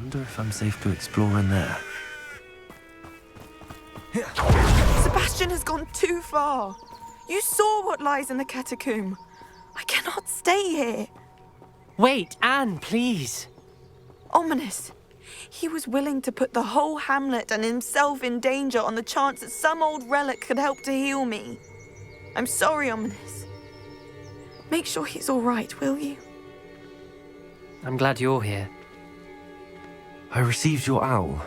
Wonder if I'm safe to explore in there. Sebastian has gone too far. You saw what lies in the catacomb. I cannot stay here. Wait, Anne, please. Ominous. He was willing to put the whole hamlet and himself in danger on the chance that some old relic could help to heal me. I'm sorry, Ominous. Make sure he's all right, will you? I'm glad you're here. I received your owl.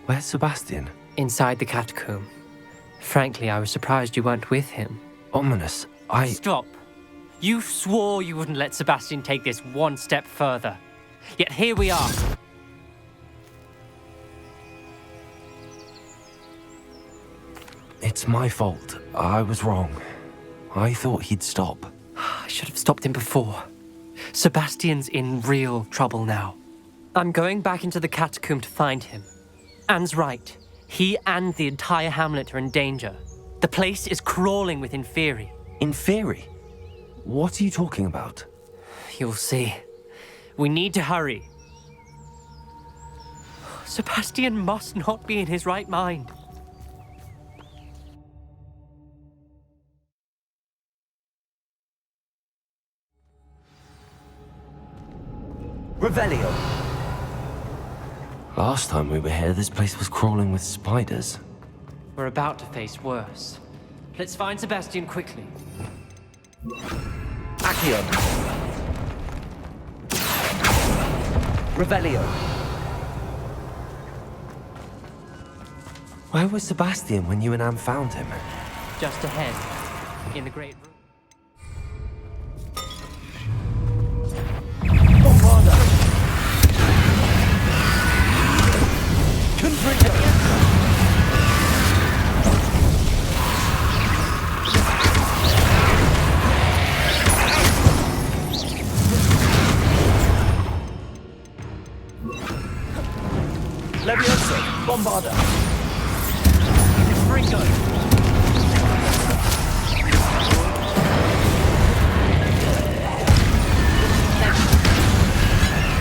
Where's Sebastian? Inside the catacomb. Frankly, I was surprised you weren't with him. Ominous, Stop. You swore you wouldn't let Sebastian take this one step further. Yet here we are. It's my fault. I was wrong. I thought he'd stop. I should have stopped him before. Sebastian's in real trouble now. I'm going back into the catacomb to find him. Anne's right. He and the entire hamlet are in danger. The place is crawling with Inferi. Inferi? What are you talking about? You'll see. We need to hurry. Sebastian must not be in his right mind. Revelio. Last time we were here, this place was crawling with spiders. We're about to face worse. Let's find Sebastian quickly. Accio. Revelio. Where was Sebastian when you and Anne found him? Just ahead, in the great room. Levioso, Bombarda. Ringo.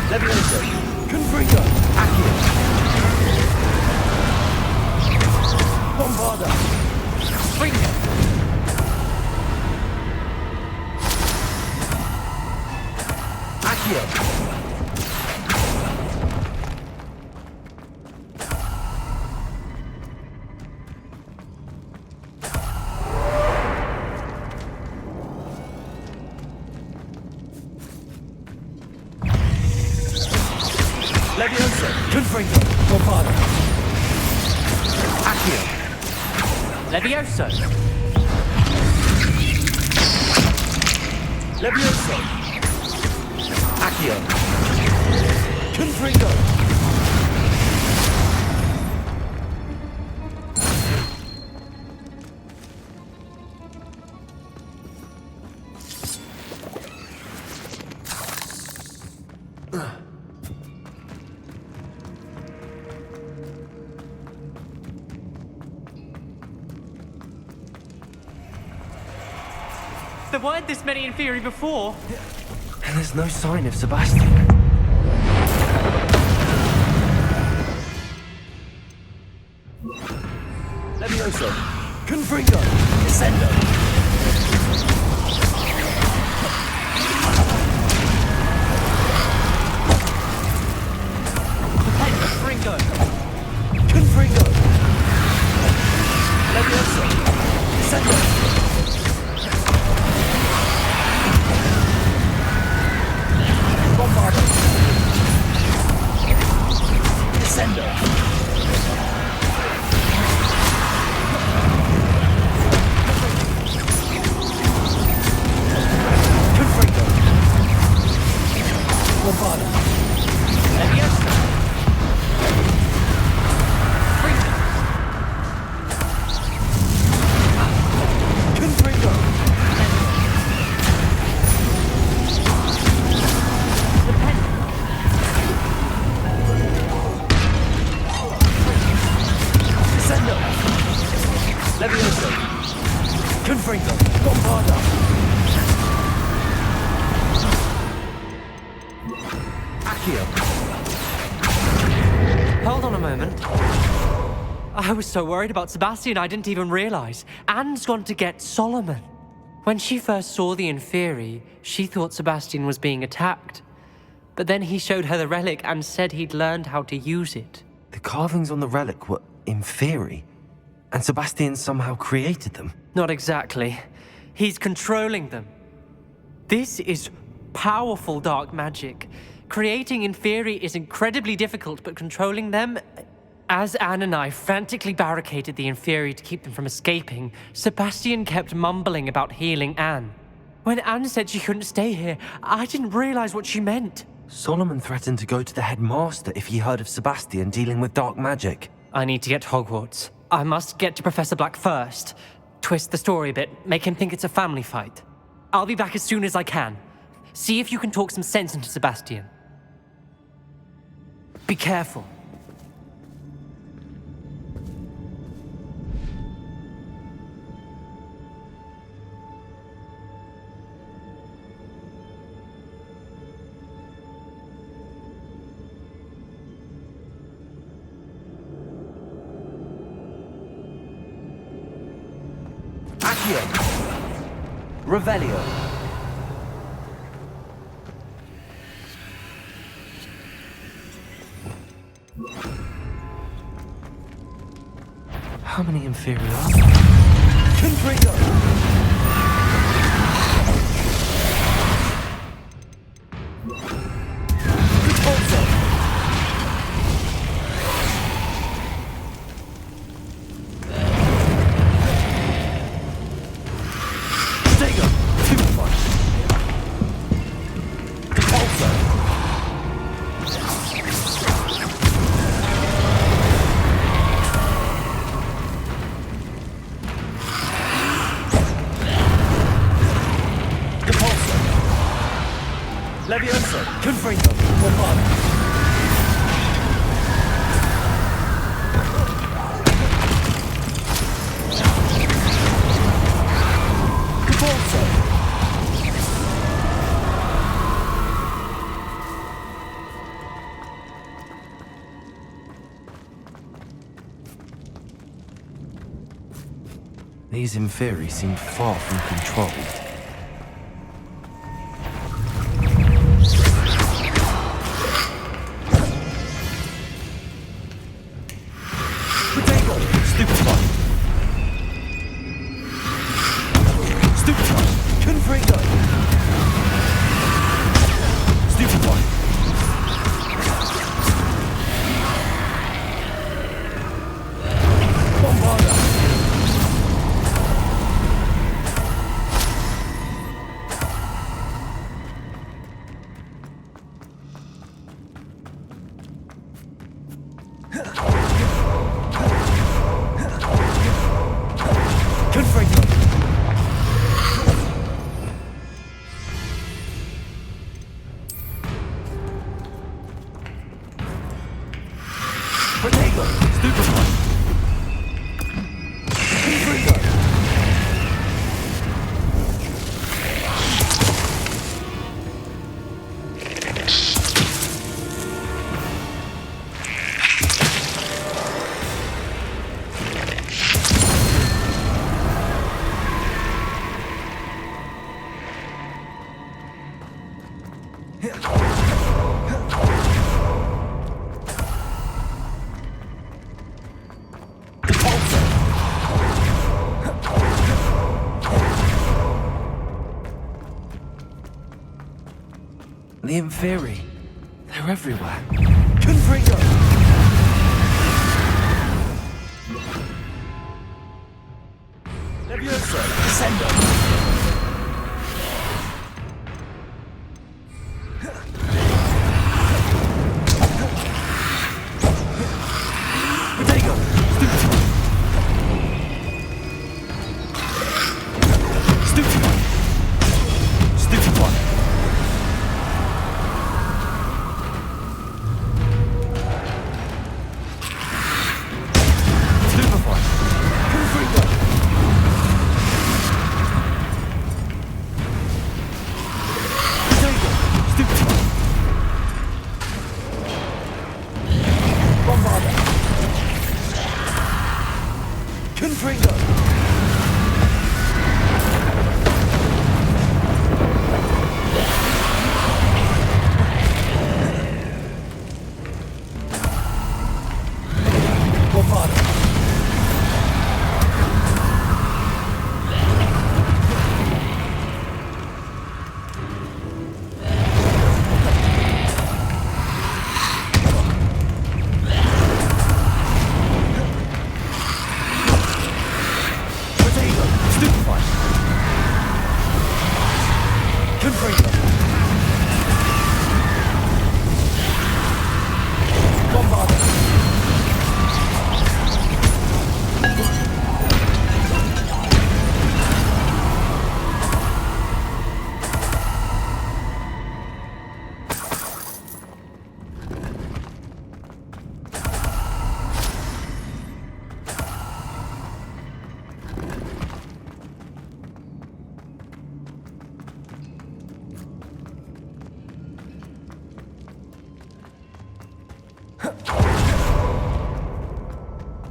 Levioso, Confringo, Accio. Bombarda. Ringo. Accio. Levioso, Confringo, Bombarda. Accio. Levioso. Levioso. Accio. Confringo. There weren't this many Inferi before. And there's no sign of Sebastian. Levioso, Confringo, Descendo. Ringo. Confringo. Levioso, Descendo. Bombarda. Descendo. Confringo. Bombarda. Levioso. Ringo. Confringo. Descendo. Levioso. Confringo. Bombarda. Accio. moment. I was so worried about Sebastian I didn't even realize. Anne's gone to get Solomon. When she first saw the Inferi, she thought Sebastian was being attacked. But then he showed her the relic and said he'd learned how to use it. The carvings on the relic were Inferi, and Sebastian somehow created them. Not exactly. He's controlling them. This is powerful dark magic. Creating Inferi is incredibly difficult, but controlling them... As Anne and I frantically barricaded the Inferi to keep them from escaping, Sebastian kept mumbling about healing Anne. When Anne said she couldn't stay here, I didn't realize what she meant. Solomon threatened to go to the headmaster if he heard of Sebastian dealing with dark magic. I need to get to Hogwarts. I must get to Professor Black first. Twist the story a bit, make him think it's a family fight. I'll be back as soon as I can. See if you can talk some sense into Sebastian. Be careful. Accio. Revelio. How many Inferi are Confringo. Repulso. Stego. Stupefy. Repulso. Levioso, Confringo, Bombard. Repulso. These Inferi seem far from controlled. The Inferi. They're everywhere. Confringo. Levioso, Descendo. Confringo. Bombarda.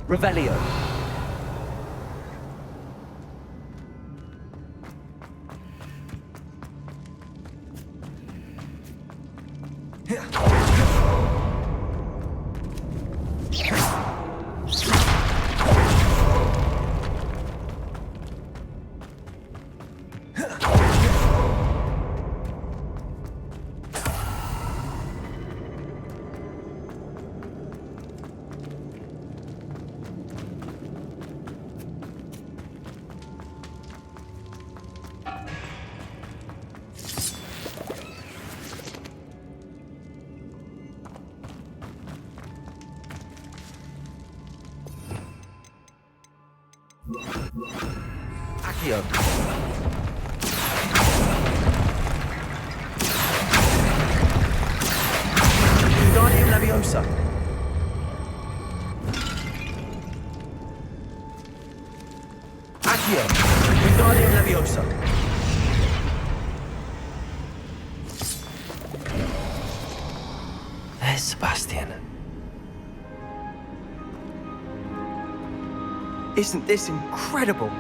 Revelio. Accio. Guardian Leviosa. Accio. Guardian Leviosa. There's Sebastian. Isn't this incredible?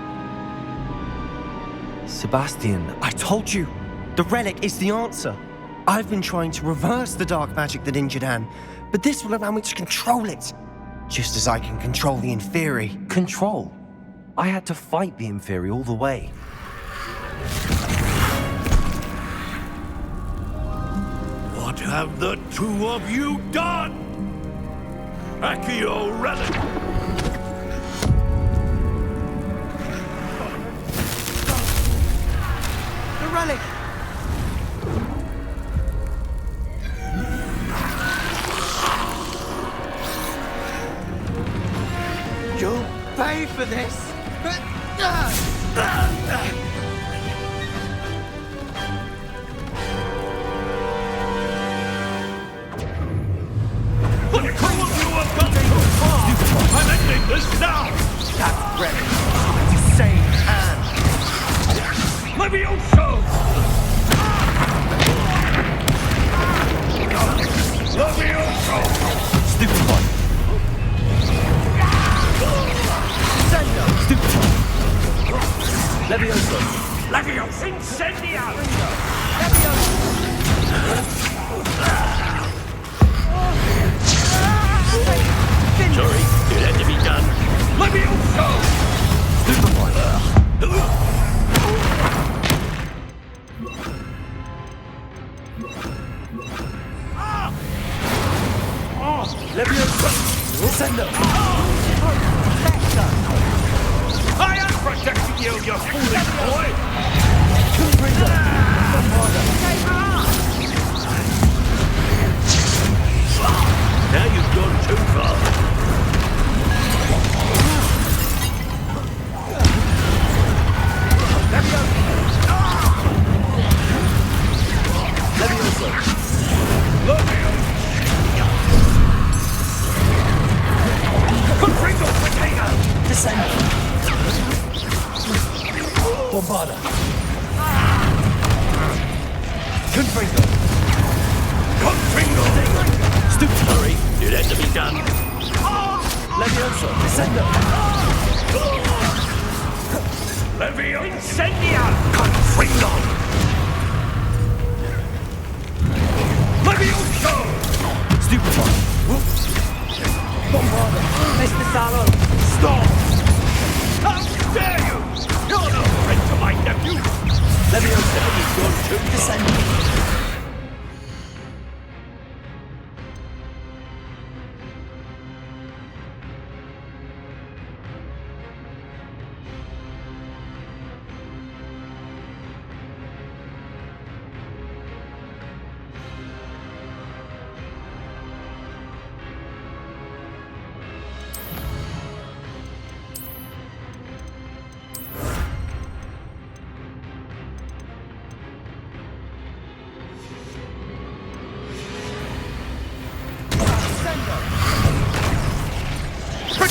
Sebastian, I told you, the relic is the answer. I've been trying to reverse the dark magic that injured Anne, but this will allow me to control it. Just as I can control the Inferi. control. I had to fight the Inferi all the way. What have the two of you done? Accio relic! The relic! You'll pay for this! The two of you have gone too far! I'm ending this now! That relic to save Anne! Levioso! Levioso! Stupid one. Stupid one. Leviosa. Levioso! Incendiary! Sorry, it had to be done. Levioso! Stupid one. Leviosa. Descendo. I am protecting you, you foolish boy! Confringo. Bombarda. Now you've gone too far. Leviosa. Confringo potato! Descendo. Bombarda. Confringo. Confringo! Stupid. Sorry, it had to be done. Leviosa. Descendo. Levio Incendia! Confringo! Levioso! Stupid one. Bombarda. Mr. Sallow! Stop! How dare you! You're no friend to my nephew! Leviosa. You've gone too far. Descendo.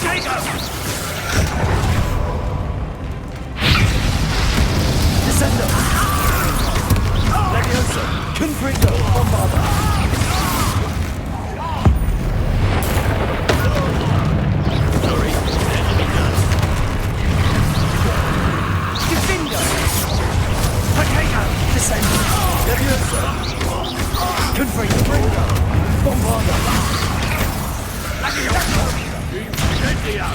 Potato! Descendo! Levioso! Confringo! Bombarda! Defendo! Potato! Descendo! Levioso! Confringo! Bombarda! Incendio!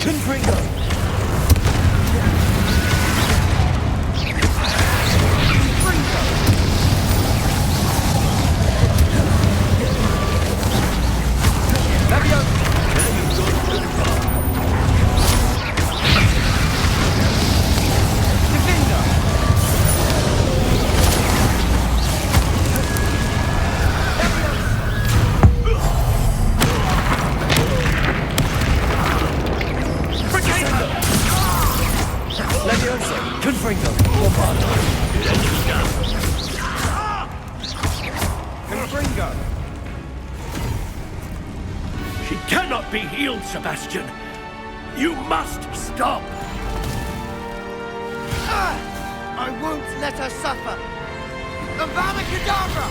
Confringo! Levioso! Confringo! Bombarda! Confringo! She cannot be healed, Sebastian. You must stop. I won't let her suffer! Avada Kedavra!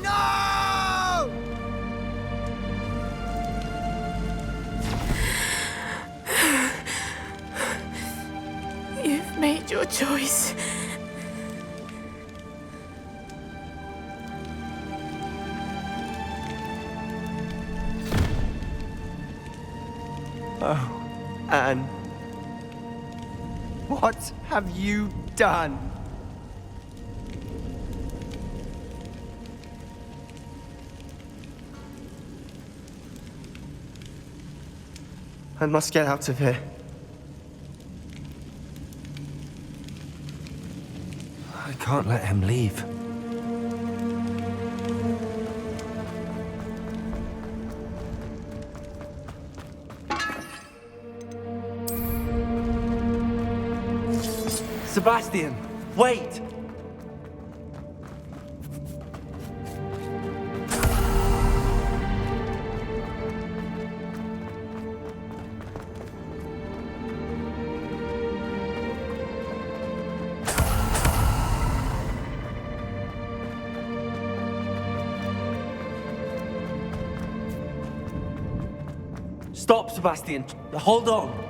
No! You've made your choice. Oh, Anne. What have you done? I must get out of here. I can't let him leave. Sebastian, wait! Stop, Sebastian. Hold on.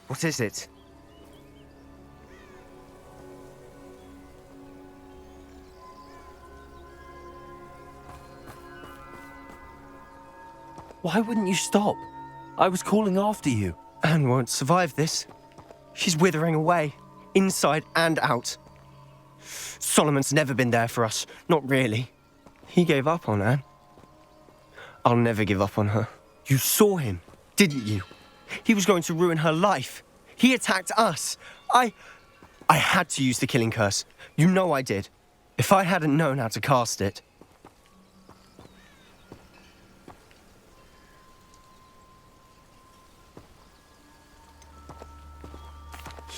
What is it? Why wouldn't you stop? I was calling after you. Anne won't survive this. She's withering away, inside and out. Solomon's never been there for us, not really. He gave up on Anne. I'll never give up on her. You saw him, didn't you? He was going to ruin her life. He attacked us. I had to use the killing curse. You know I did. If I hadn't known how to cast it.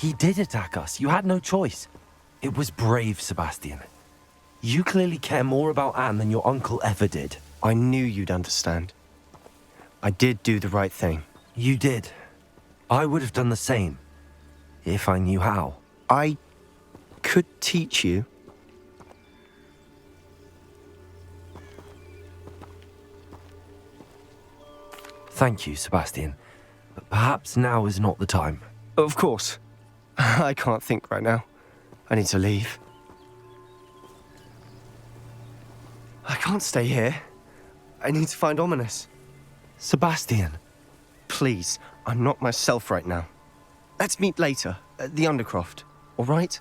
He did attack us. You had no choice. It was brave, Sebastian. You clearly care more about Anne than your uncle ever did. I knew you'd understand. I did do the right thing. You did. I would have done the same, if I knew how. I could teach you. Thank you, Sebastian. But perhaps now is not the time. Of course. I can't think right now. I need to leave. I can't stay here. I need to find Ominous. Sebastian. Please, I'm not myself right now. Let's meet later at the Undercroft, all right?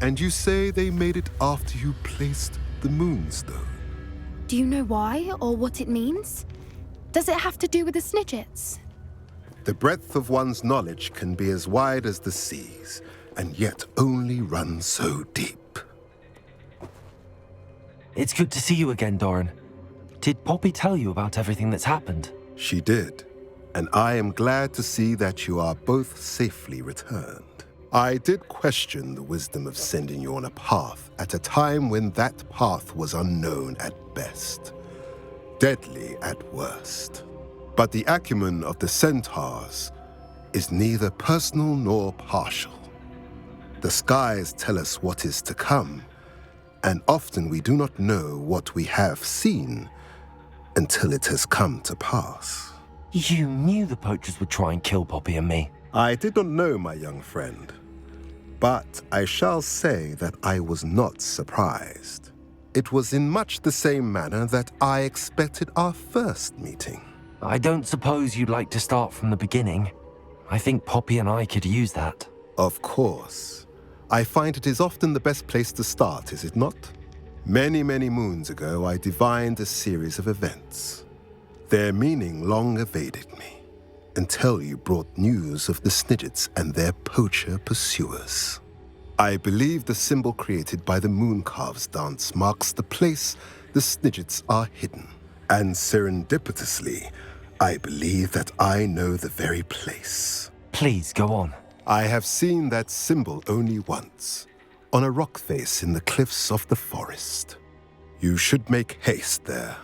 And you say they made it after you placed the Moonstone? Do you know why or what it means? Does it have to do with the Snidgets? The breadth of one's knowledge can be as wide as the seas, and yet only run so deep. It's good to see you again, Doran. Did Poppy tell you about everything that's happened? She did, and I am glad to see that you are both safely returned. I did question the wisdom of sending you on a path at a time when that path was unknown at best, deadly at worst. But the acumen of the centaurs is neither personal nor partial. The skies tell us what is to come, and often we do not know what we have seen until it has come to pass. You knew the poachers would try and kill Poppy and me. I did not know, my young friend, but I shall say that I was not surprised. It was in much the same manner that I expected our first meeting. I don't suppose you'd like to start from the beginning. I think Poppy and I could use that. Of course. I find it is often the best place to start, is it not? Many, many moons ago, I divined a series of events. Their meaning long evaded me, until you brought news of the Snidgets and their poacher pursuers. I believe the symbol created by the Mooncarves dance marks the place the Snidgets are hidden. And serendipitously, I believe that I know the very place. Please, go on. I have seen that symbol only once, on a rock face in the cliffs of the forest. You should make haste there.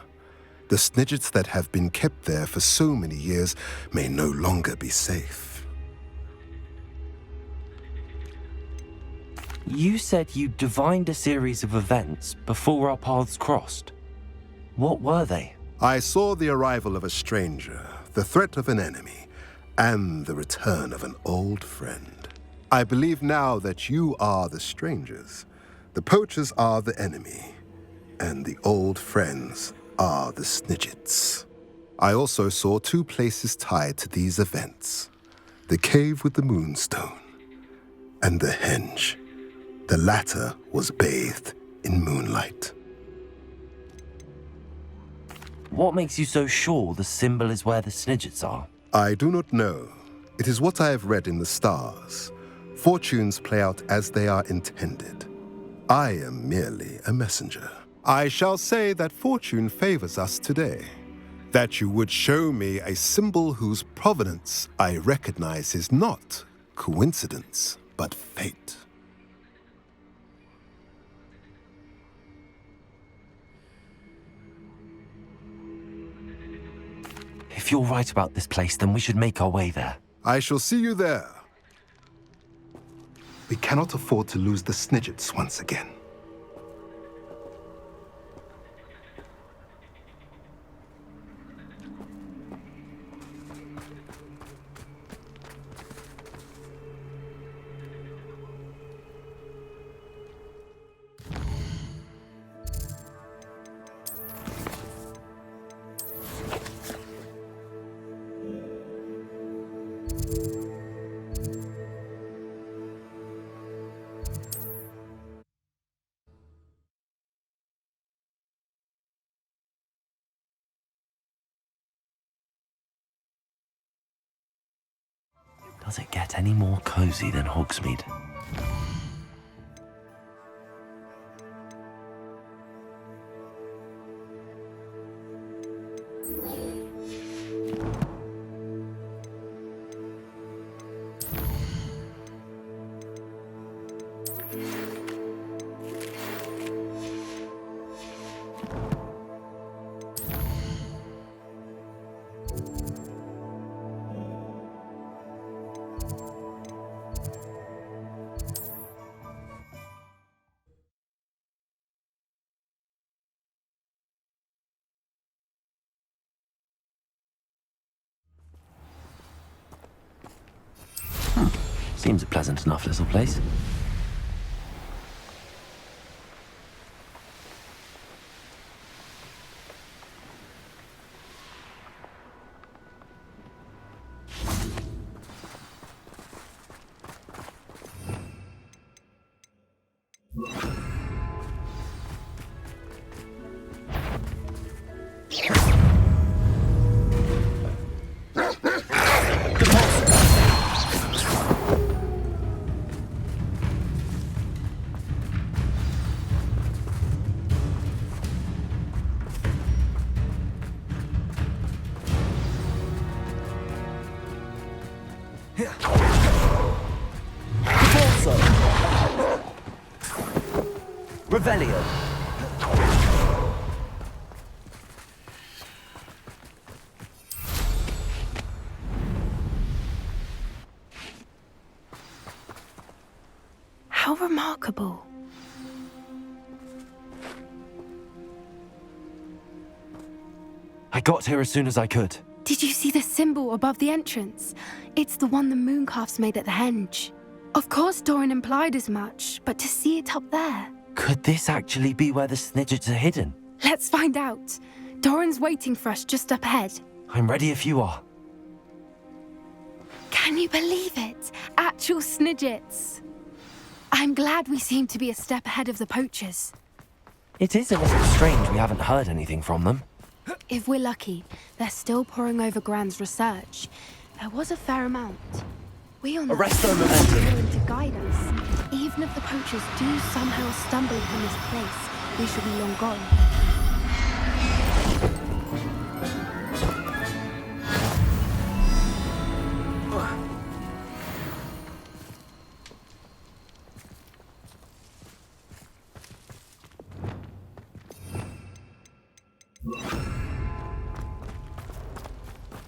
The Snidgets that have been kept there for so many years may no longer be safe. You said you divined a series of events before our paths crossed. What were they? I saw the arrival of a stranger, the threat of an enemy, and the return of an old friend. I believe now that you are the strangers, the poachers are the enemy, and the old friends are the Snidgets. I also saw two places tied to these events: the cave with the Moonstone and the henge. The latter was bathed in moonlight. What makes you so sure the symbol is where the Snidgets are? I do not know. It is what I have read in the stars. Fortunes play out as they are intended. I am merely a messenger. I shall say that fortune favors us today. That you would show me a symbol whose provenance I recognize is not coincidence, but fate. If you're right about this place, then we should make our way there. I shall see you there. We cannot afford to lose the Snidgets once again. Does it get any more cozy than Hogsmeade? Seems a pleasant enough little place. Revelio. How remarkable. I got here as soon as I could. Did you see the symbol above the entrance? It's the one the mooncalfs made at the henge. Of course Doran implied as much, but to see it up there... Could this actually be where the Snidgets are hidden? Let's find out. Doran's waiting for us just up ahead. I'm ready if you are. Can you believe it? Actual Snidgets. I'm glad we seem to be a step ahead of the poachers. It is a little strange we haven't heard anything from them. If we're lucky, they're still poring over Gran's research. There was a fair amount. We on the Arresto momentum. willing to guide us. Even if the poachers do somehow stumble upon this place, we should be long gone.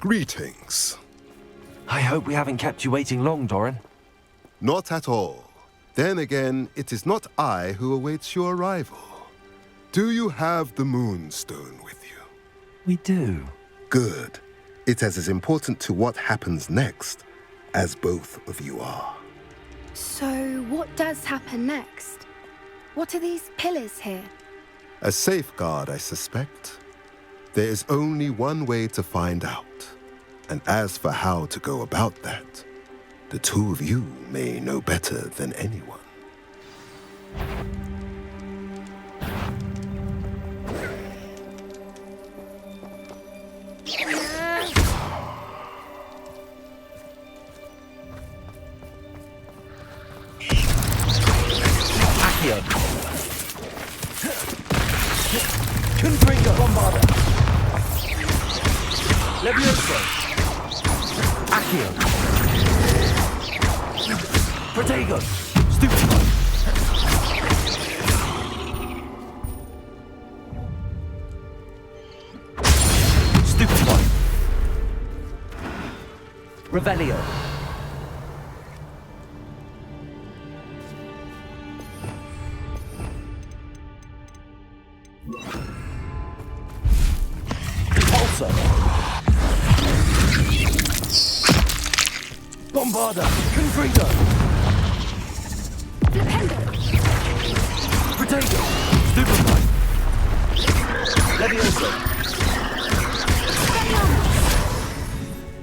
Greetings. I hope we haven't kept you waiting long, Doran. Not at all. Then again, it is not I who awaits your arrival. Do you have the Moonstone with you? We do. Good. It is as important to what happens next as both of you are. So, what does happen next? What are these pillars here? A safeguard, I suspect. There is only one way to find out. And as for how to go about that, the two of you may know better than anyone. Accio. Confringo. Bombarda. Levioso. Accio. Protego. Stupefy. Stupefy. Revelio. Repulsor. Bombarda. Confringo. Protego. Stupefy. Levioso.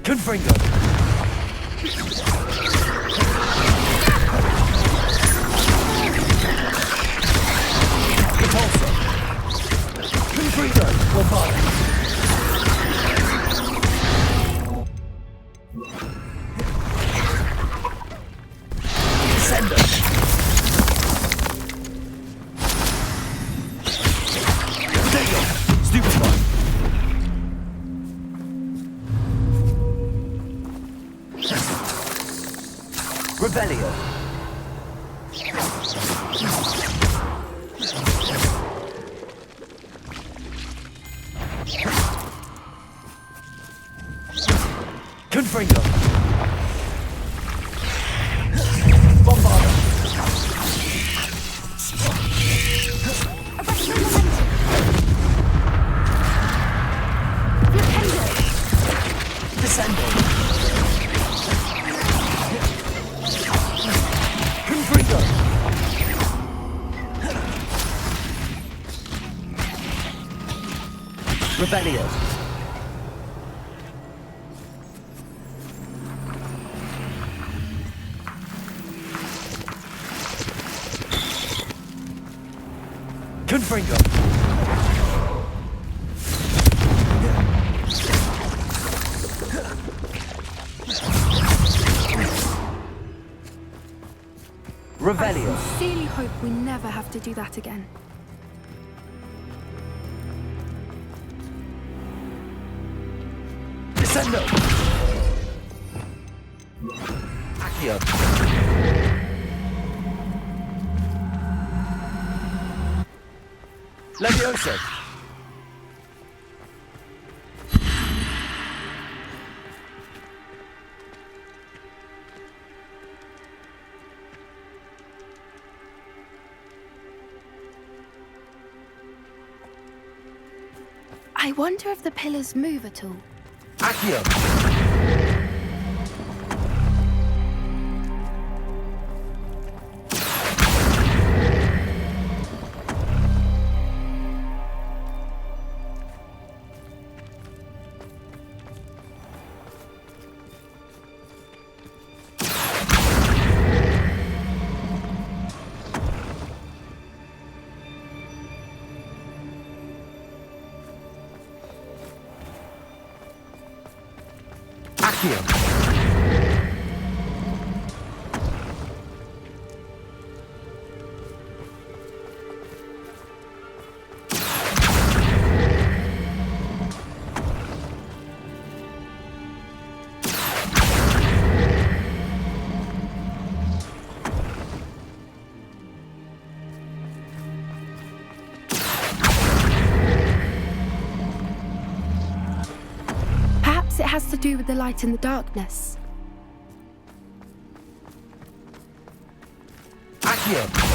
Confringo. Repulsor. Confringo. Bombarda. Revelio. Confringo. Bombarda. Descendo. Confringo. Revelio. Confringo. Revelio. I sincerely hope we never have to do that again. Descendo. Accio. Levioso. I wonder if the pillars move at all. Accio. Accio. Perhaps it has to do with the light in the darkness. Accio.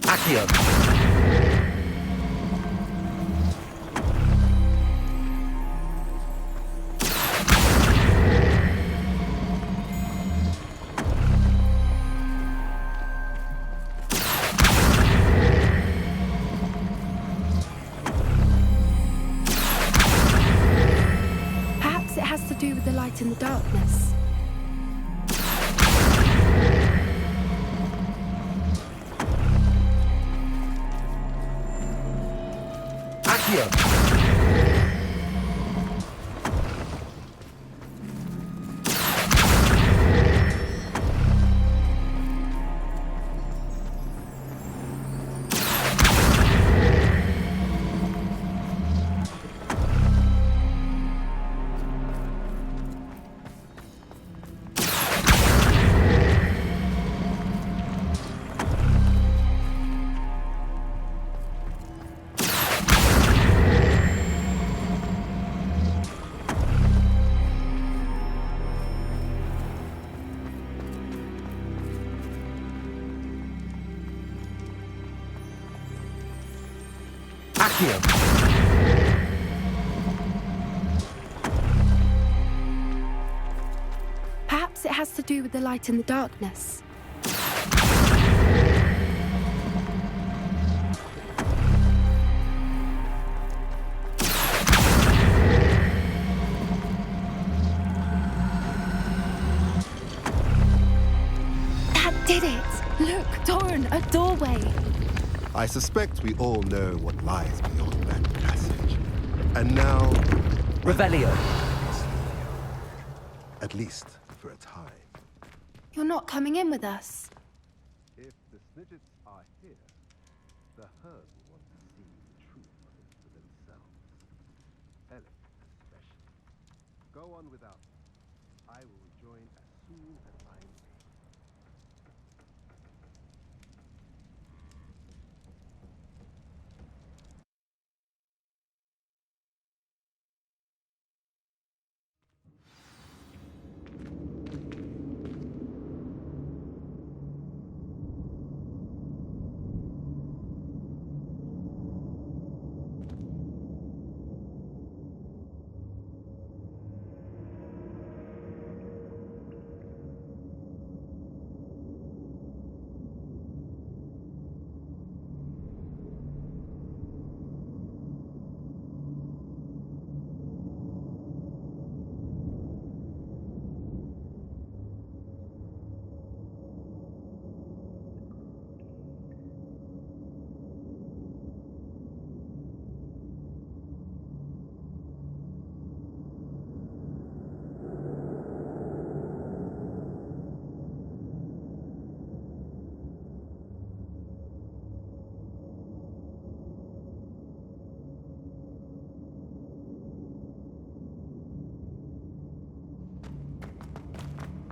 Accio. Perhaps it has to do with the light in the darkness. Accio. Accio. Perhaps it has to do with the light in the darkness. doorway. I suspect we all know what lies beyond that passage. And now, Revelio. at least for a time. You're not coming in with us. If the Snidgets are here, the herd will want to see the truth of it for themselves. Elec especially. Go on without me. I will rejoin as soon as I am able.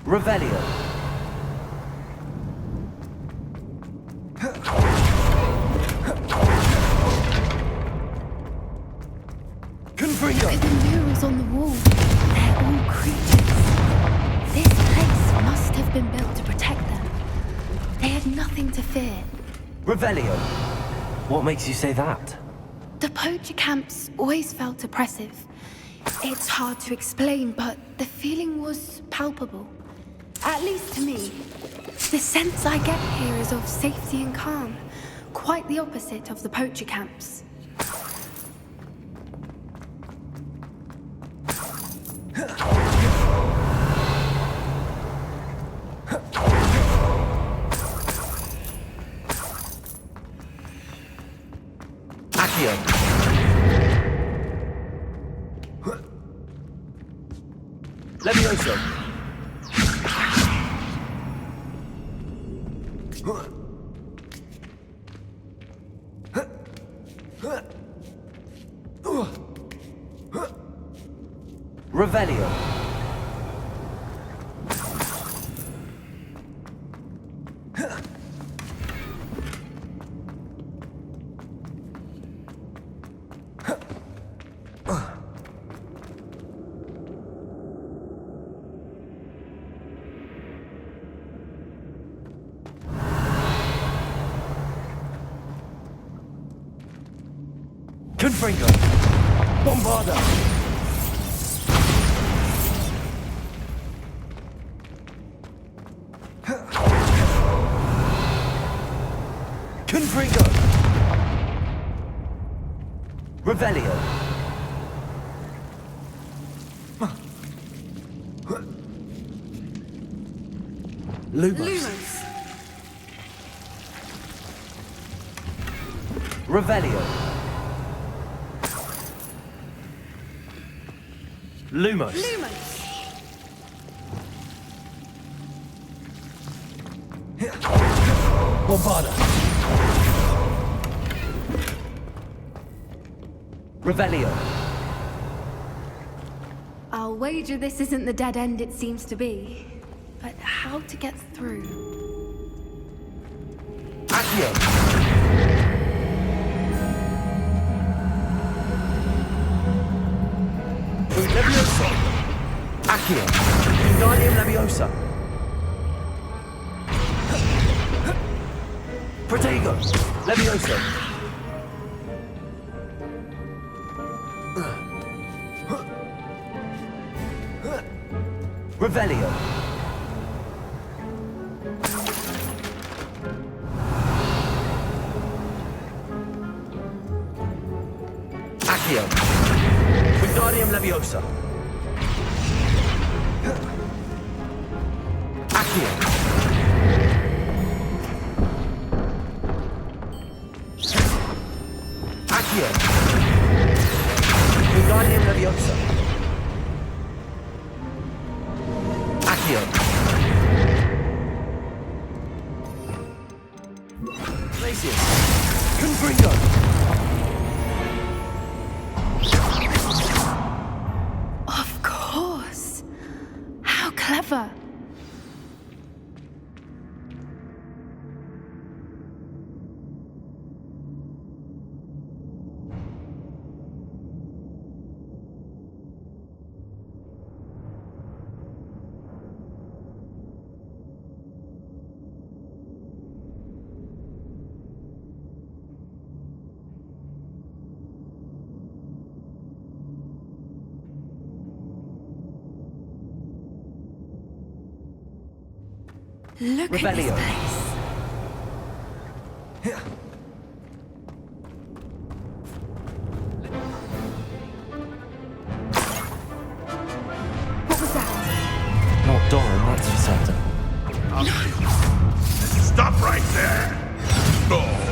Revelio. Look at the murals on the wall. They're all creatures. This place must have been built to protect them. They had nothing to fear. Revelio. What makes you say that? The poacher camps always felt oppressive. It's hard to explain, but the feeling was palpable. At least to me. The sense I get here is of safety and calm. Quite the opposite of the poacher camps. Accio. Levioso. Revelio. Confringo. Bombarda. Confringo. Revelio. Lumos. Revelio. Lumos. Bombarda. Revelio. I'll wager this isn't the dead end it seems to be. But how to get through? Accio. Leviosa. Accio. Wingardium Leviosa. Protego. Leviosa. Revelio. Accio. Wingardium Leviosa. Accio. Accio. Wingardium Leviosa. Accio. Glacius. Confringo. Of course. How clever. Look Revelio. at this place. What was that? Not Doran, that's for certain. Stop right there! No!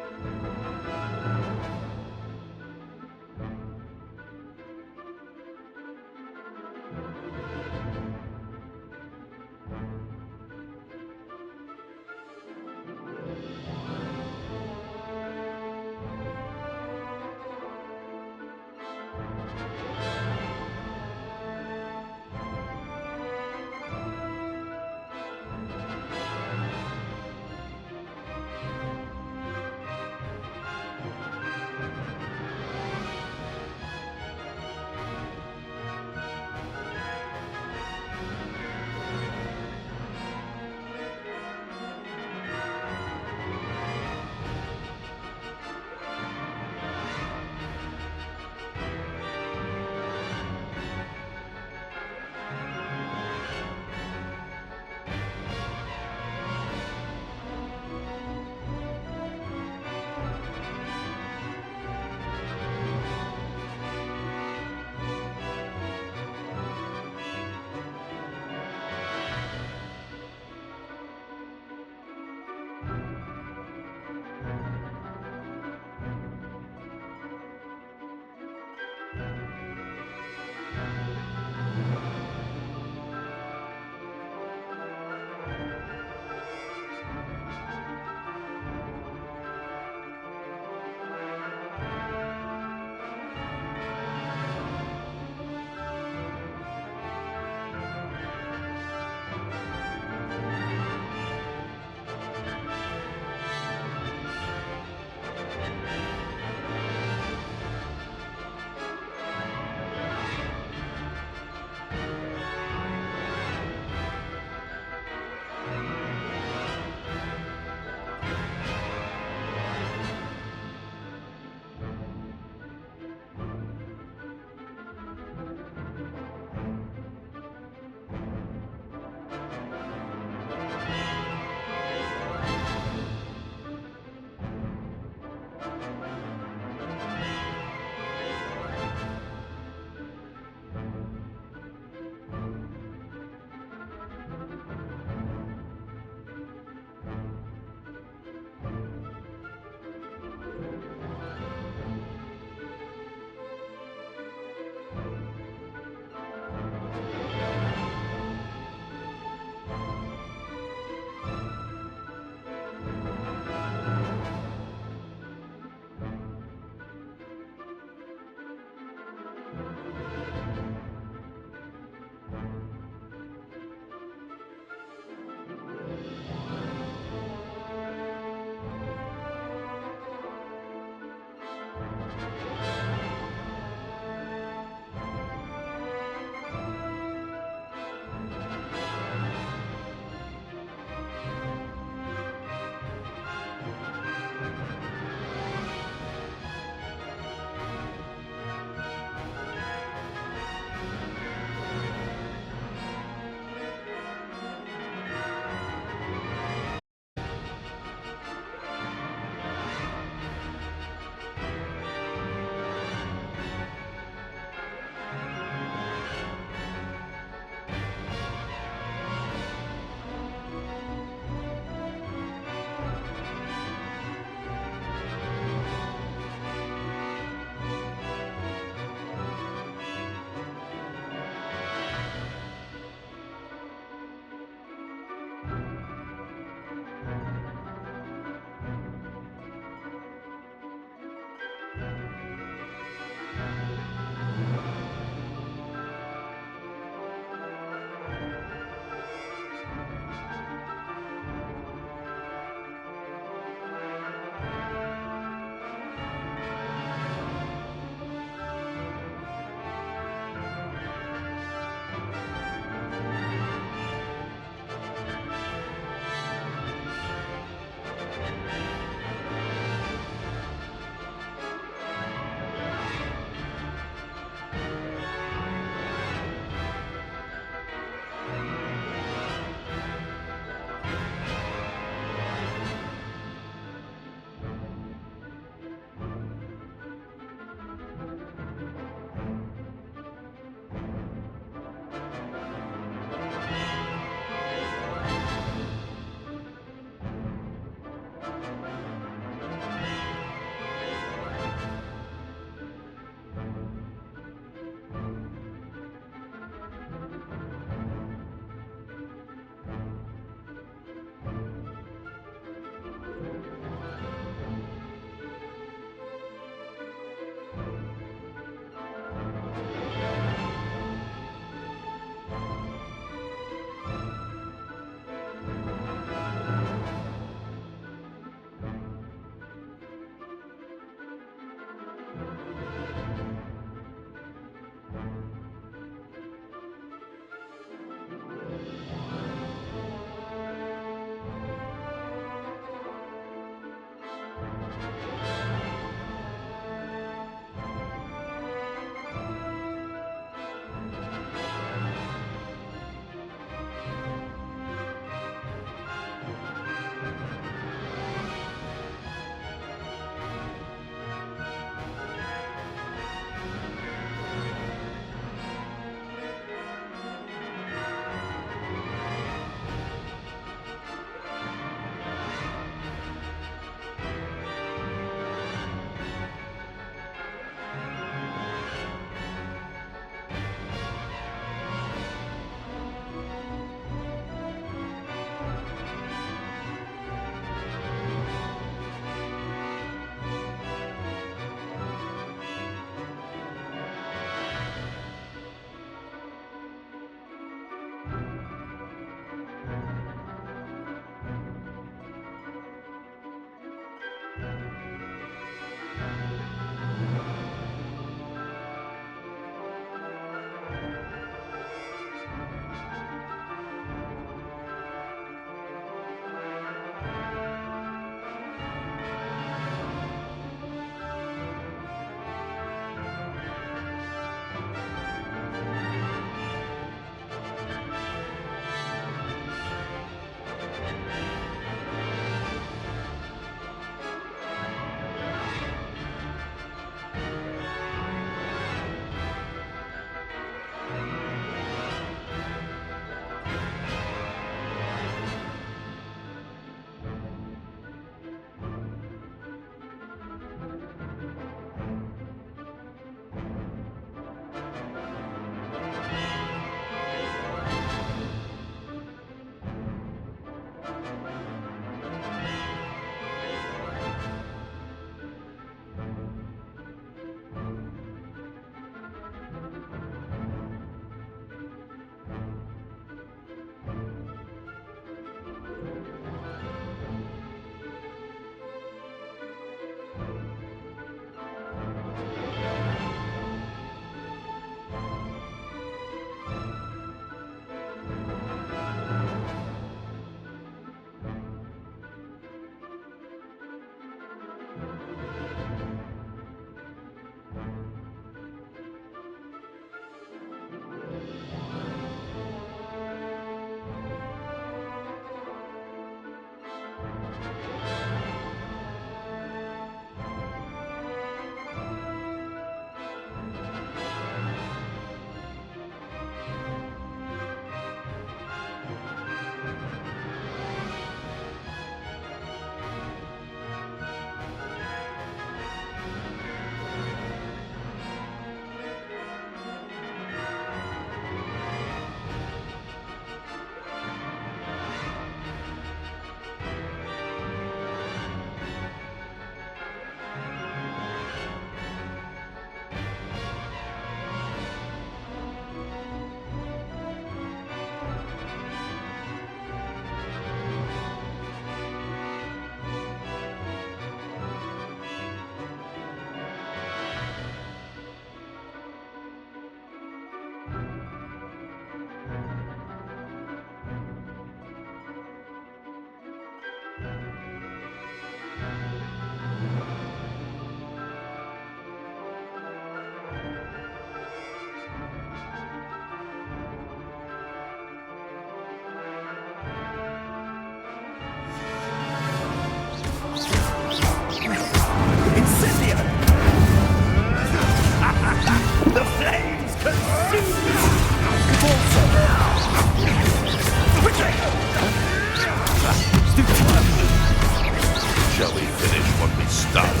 Shall we finish what we started?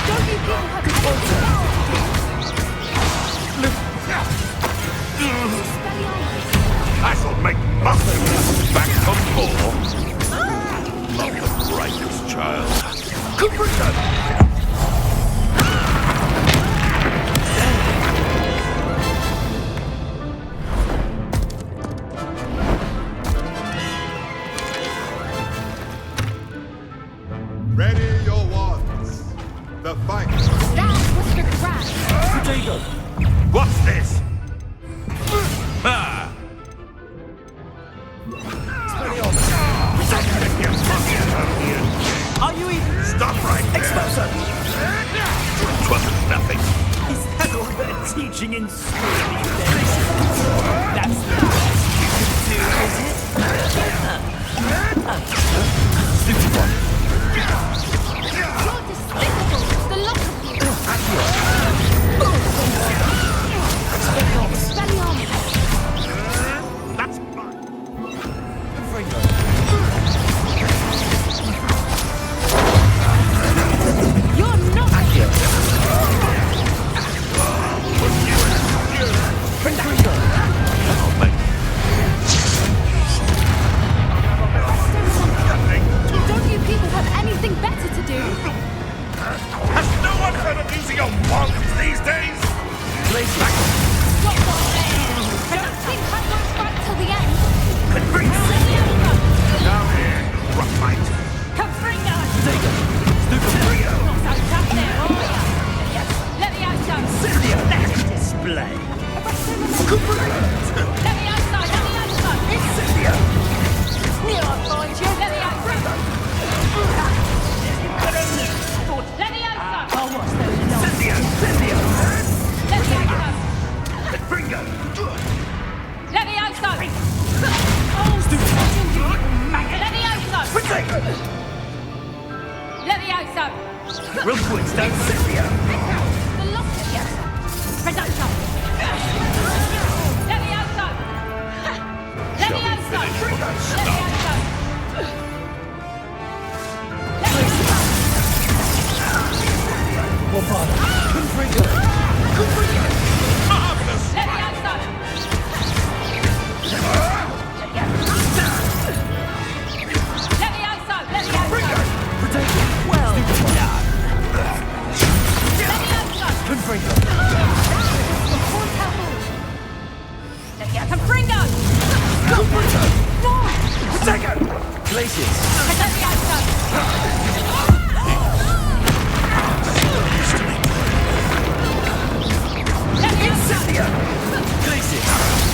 Don't you people have I shall make nothing back from more. Not the brightest child. Ready your wands. The fight. That was the crash. What's this? Ah! Are you even... Stop right there! Expulso! Twasn't nothing. Is that all they're teaching in school these days? That's the best you can do, is it? Stupid one. You're despicable. The lot of you. Expelliarmus. That's fine. You're not. I'll make Don't you people have anything better to do? Has no one heard of using a wand these days? Don't think Hogwarts right till the end. Now here, Roughlight. Display. Real quick, don't Cynthia! The lot of you. Shall we finish what we started? Marvelous!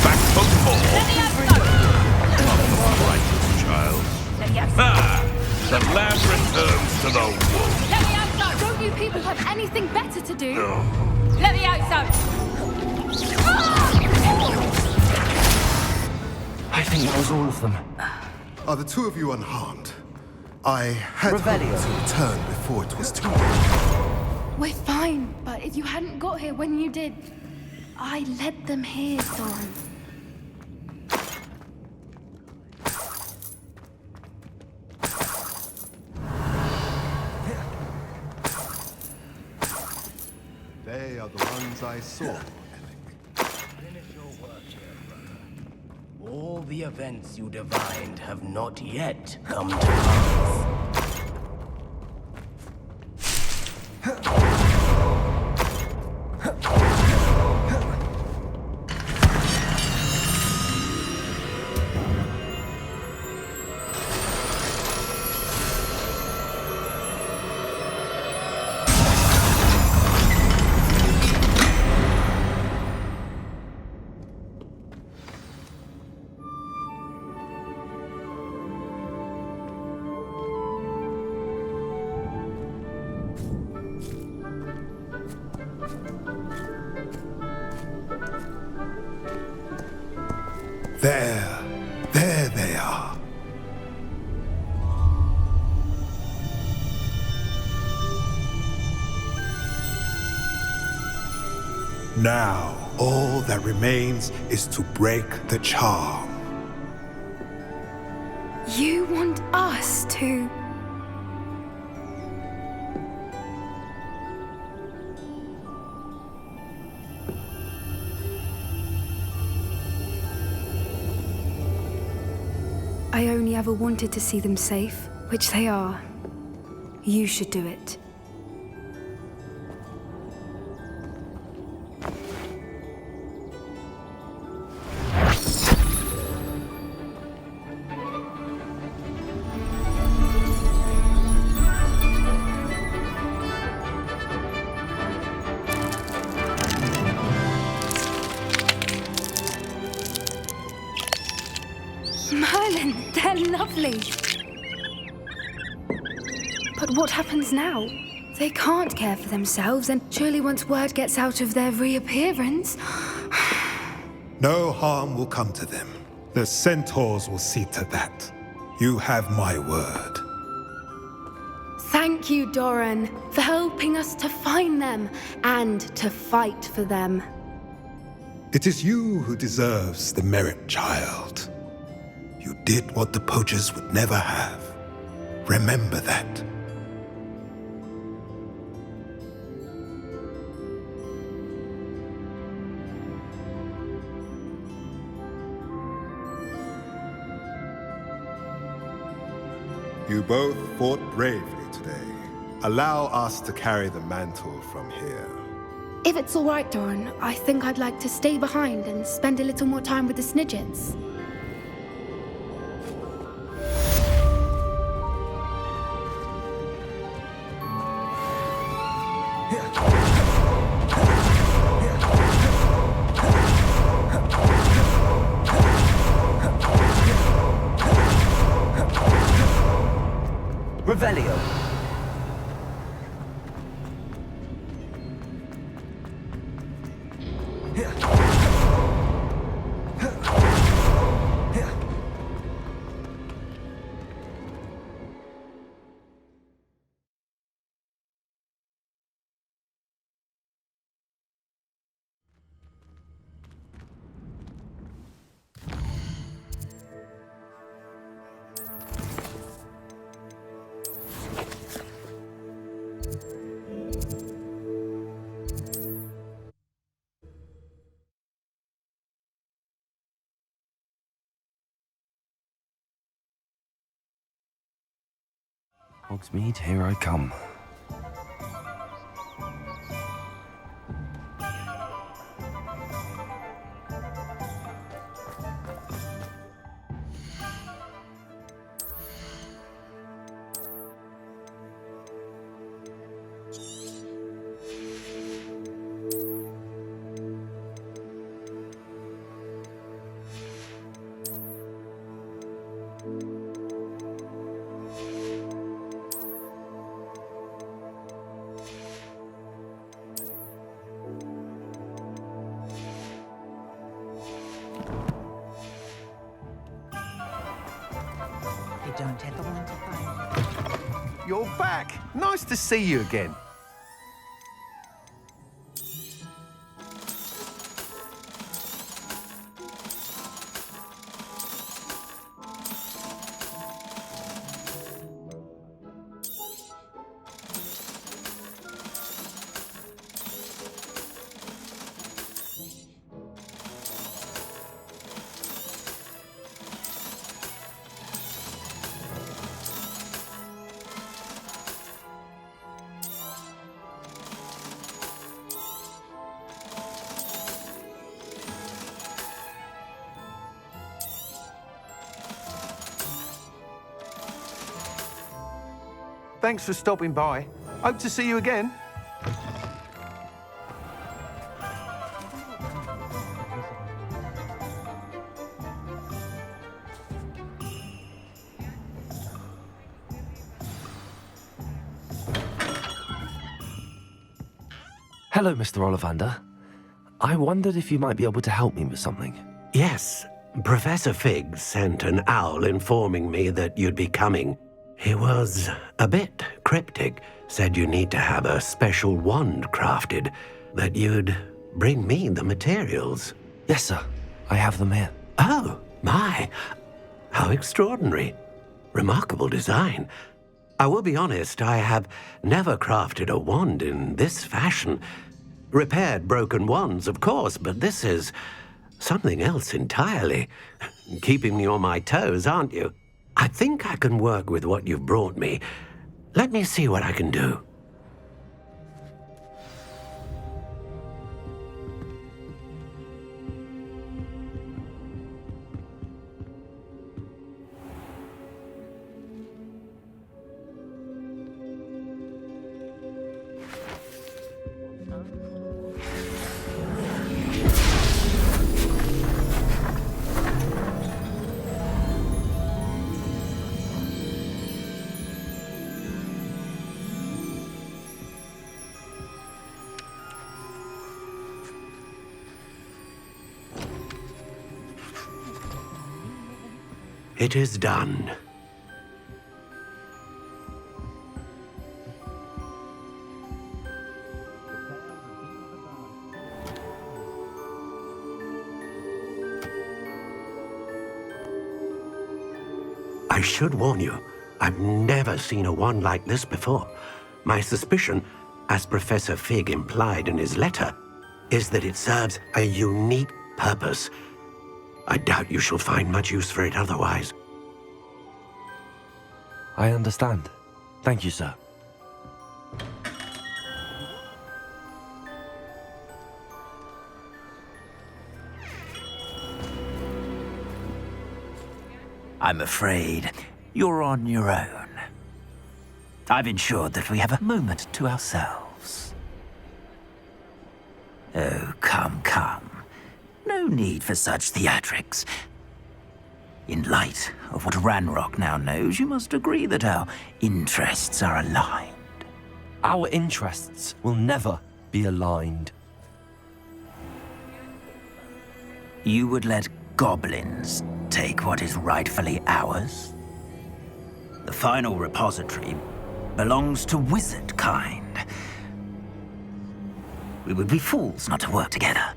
Back for more. Not the brightest child. Ah! The lamb returns to the wolf. Don't you people have anything better to do? I think that was all of them. Are the two of you unharmed? I had hoped Revelio. to return before it was too late. We're fine, but if you hadn't got here when you did, I led them here, Soren. They are the ones I saw. Finish your work here, brother. All the events you divined have not yet come to pass. There they are. Now, All that remains is to break the charm. You want us to... I only ever wanted to see them safe, which they are. You should do it. Merlin, they're lovely. But what happens now? They can't care for themselves, and surely once word gets out of their reappearance... No harm will come to them. The centaurs will see to that. You have my word. Thank you, Doran, for helping us to find them and to fight for them. It is you who deserves the merit, child. You did what the poachers would never have. Remember that. You both fought bravely today. Allow us to carry the mantle from here. If it's all right, Doran, I think I'd like to stay behind and spend a little more time with the Snidgets. Revelio. Hogsmeade, here I come. Don't ever want to fight. You're back. Nice to see you again. Thanks for stopping by. Hope to see you again. Hello, Mr. Ollivander. I wondered if you might be able to help me with something. Yes, Professor Fig sent an owl informing me that you'd be coming. He was a bit cryptic, said you need to have a special wand crafted, that you'd bring me the materials. Yes, sir. I have them here. Oh, my. How extraordinary. Remarkable design. I will be honest, I have never crafted a wand in this fashion. Repaired broken wands, of course, but this is something else entirely. Keeping me on my toes, aren't you? I think I can work with what you've brought me. Let me see what I can do. It is done. I should warn you, I've never seen a wand like this before. My suspicion, as Professor Fig implied in his letter, is that it serves a unique purpose. I doubt you shall find much use for it otherwise. I understand. Thank you, sir. I'm afraid you're on your own. I've ensured that we have a moment to ourselves. Oh, come, come. No need for such theatrics. In light of what Ranrock now knows, you must agree that our interests are aligned. Our interests will never be aligned. You would let goblins take what is rightfully ours? The final repository belongs to wizard kind. We would be fools not to work together.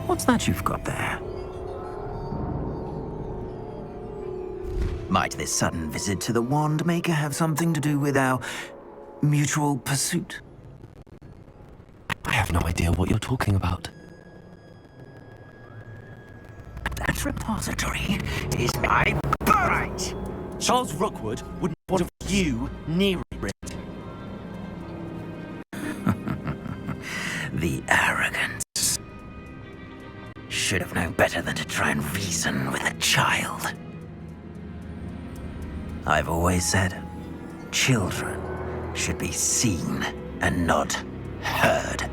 What's that you've got there? Might this sudden visit to the Wand Maker have something to do with our mutual pursuit? I have no idea what you're talking about. That repository is my birthright! Charles Rookwood wouldn't want you near it. The arrogance. Should have known better than to try and reason with a child. I've always said, children should be seen and not heard.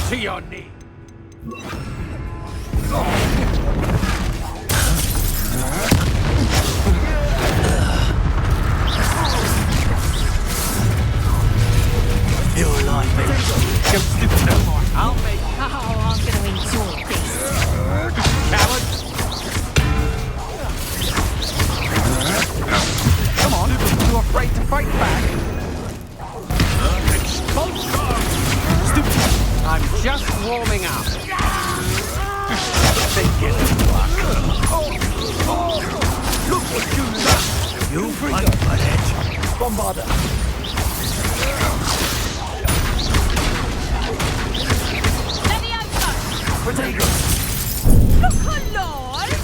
To your knee. You're alive, baby. Go stupid no more. I'll make. Oh, I'm gonna enjoy this. Coward! Come on, you afraid to fight back? Stupid! I'm just warming up. Look what you left! You bring up an edge. Bombarda! Levioso! Look alive!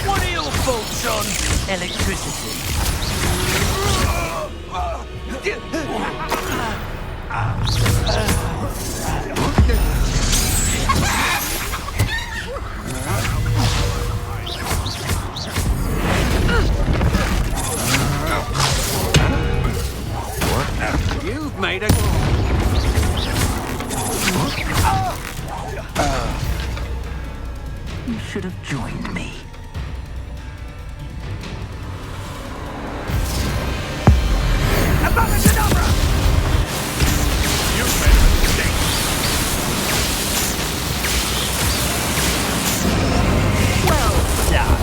What are your faults, John? Electricity. made a... You should have joined me. You made a mistake. Well done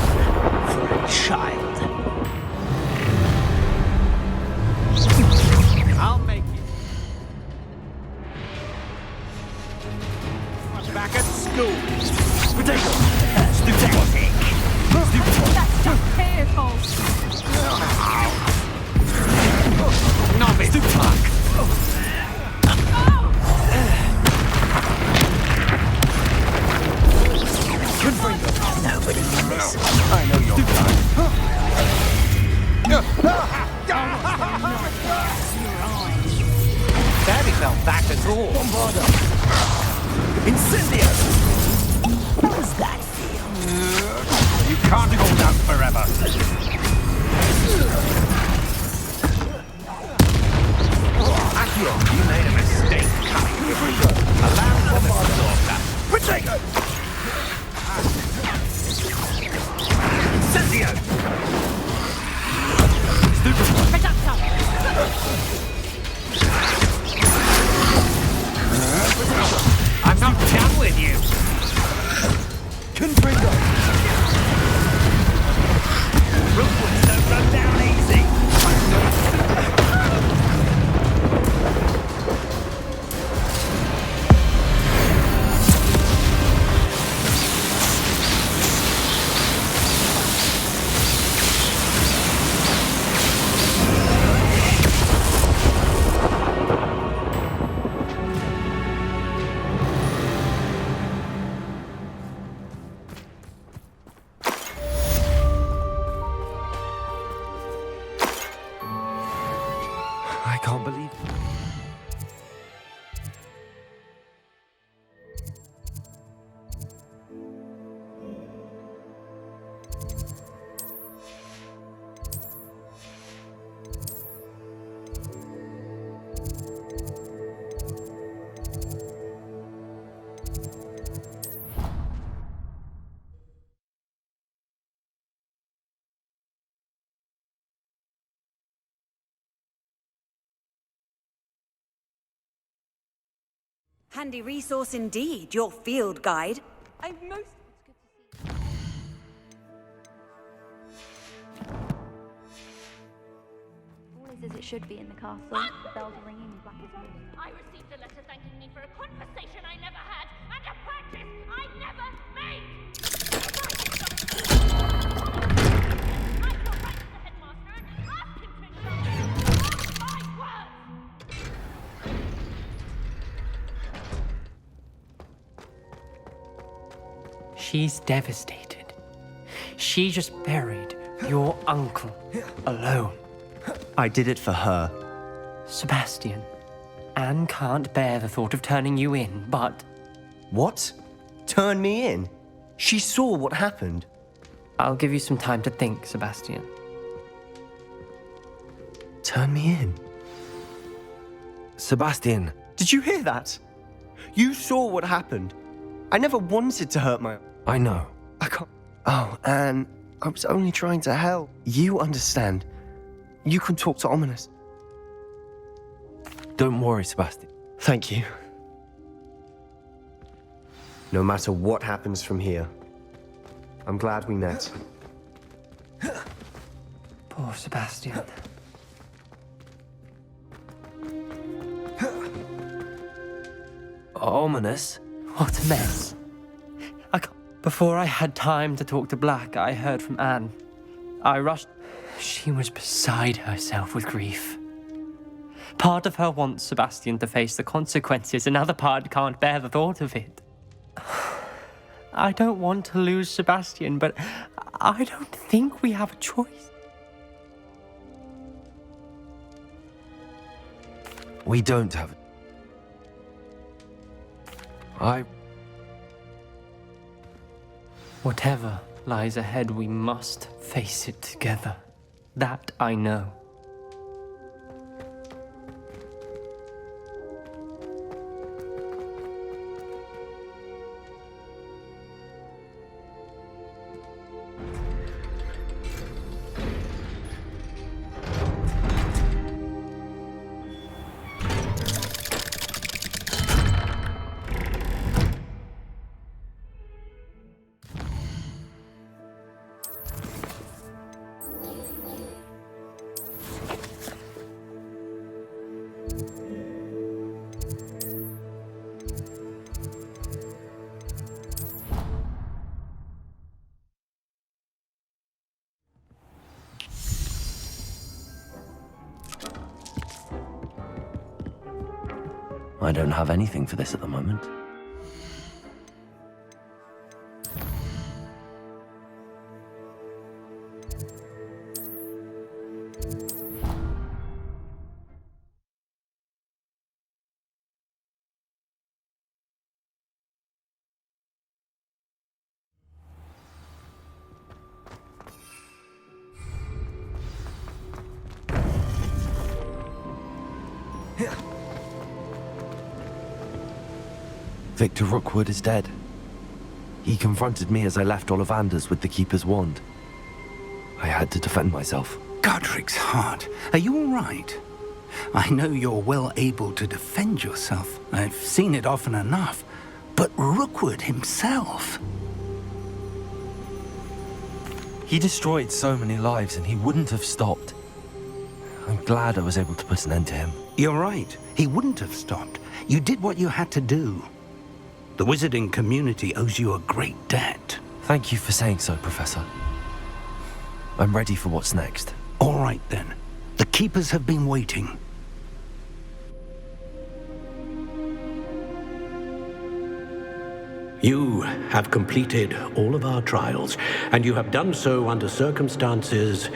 for a child. I'll make it. Back at school. That's just fearful. Novice. Nobody can miss. I know you're Daddy felt back at all. Incendio! How does that feel? You can't hold out forever. Akio, you made a mistake coming here. Allow them to absorb that. Potato! Incendio! I'm not done with you. Confringo! Rookwoods don't run down easy. I can't believe it. Handy resource indeed, your field guide. I'm most... All is as it should be in the castle. The bells are ringing and black is blue. I received a letter thanking me for a conversation I never had and a practice I never made. I shall write to the headmaster and ask him to acknowledge my words. She's devastated. She just buried your uncle alone. I did it for her. Sebastian, Anne can't bear the thought of turning you in, but... What? Turn me in? She saw what happened. I'll give you some time to think, Sebastian. Turn me in? Sebastian. Did you hear that? You saw what happened. I never wanted to hurt my... I know. I can't... Oh, Anne, I was only trying to help. You understand. You can talk to Ominous. Don't worry, Sebastian. Thank you. No matter what happens from here, I'm glad we met. Poor Sebastian. Ominous? What a mess. Before I had time to talk to Black, I heard from Anne. I rushed. She was beside herself with grief. Part of her wants Sebastian to face the consequences, another part can't bear the thought of it. I don't want to lose Sebastian, but I don't think we have a choice. We don't have it. Whatever lies ahead, we must face it together. That I know. I don't have anything for this at the moment. Victor Rookwood is dead. He confronted me as I left Ollivanders with the Keeper's wand. I had to defend myself. Godric's heart. Are you all right? I know you're well able to defend yourself. I've seen it often enough. But Rookwood himself... He destroyed so many lives and he wouldn't have stopped. I'm glad I was able to put an end to him. You're right. He wouldn't have stopped. You did what you had to do. The wizarding community owes you a great debt. Thank you for saying so, Professor. I'm ready for what's next. All right, then. The Keepers have been waiting. You have completed all of our trials, and you have done so under circumstances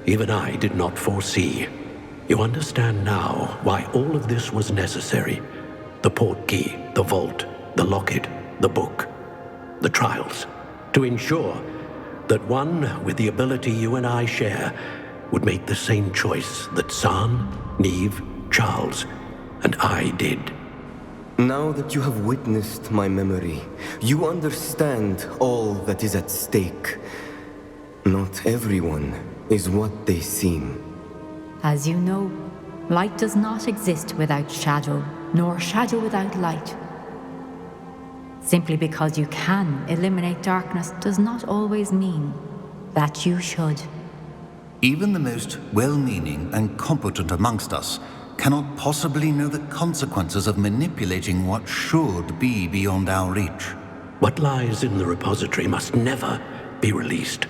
even I did not foresee. You understand now why all of this was necessary. The portkey, the vault, the locket, the book, the trials, to ensure that one with the ability you and I share would make the same choice that San, Neve, Charles, and I did. Now that you have witnessed my memory, you understand all that is at stake. Not everyone is what they seem. As you know, light does not exist without shadow, nor shadow without light. Simply because you can eliminate darkness does not always mean that you should. Even the most well-meaning and competent amongst us cannot possibly know the consequences of manipulating what should be beyond our reach. What lies in the repository must never be released.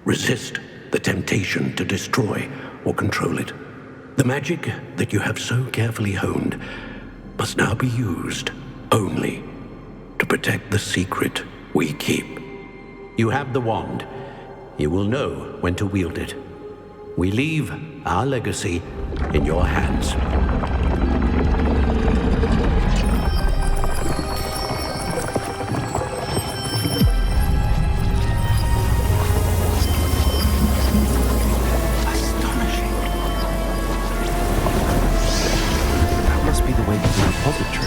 Resist the temptation to destroy or control it. The magic that you have so carefully honed must now be used only to protect the secret we keep. You have the wand. You will know when to wield it. We leave our legacy in your hands. That must be the way to the repository.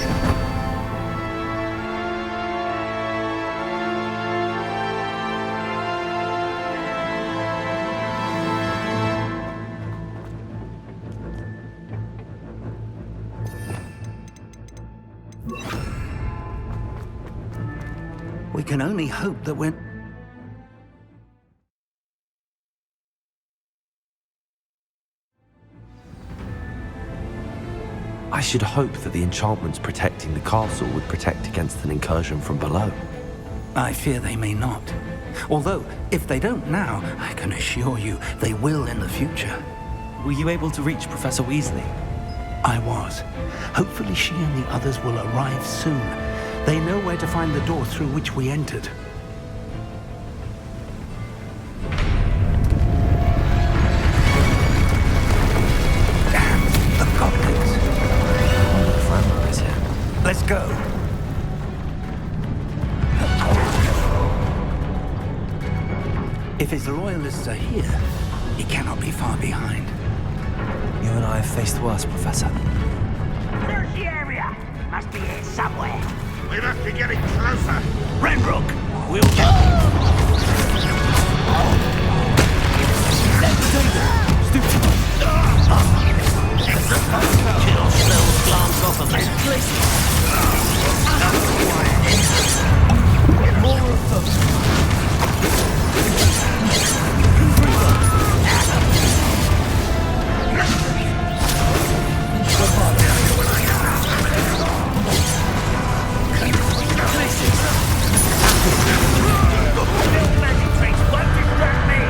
We can only hope that we're... I should hope that the enchantments protecting the castle would protect against an incursion from below. I fear they may not. Although, if they don't now, I can assure you they will in the future. Were you able to reach Professor Weasley? I was. Hopefully she and the others will arrive soon. They know where to find the door through which we entered. Damn, the goblins. Let's go. If his loyalists are here, he cannot be far behind. You and I have faced worse, Professor. Search the area. Must be here somewhere. We must be getting closer. Renrook, we'll get... Kill spells glance off of us. More of them. Magic tricks won't distract me.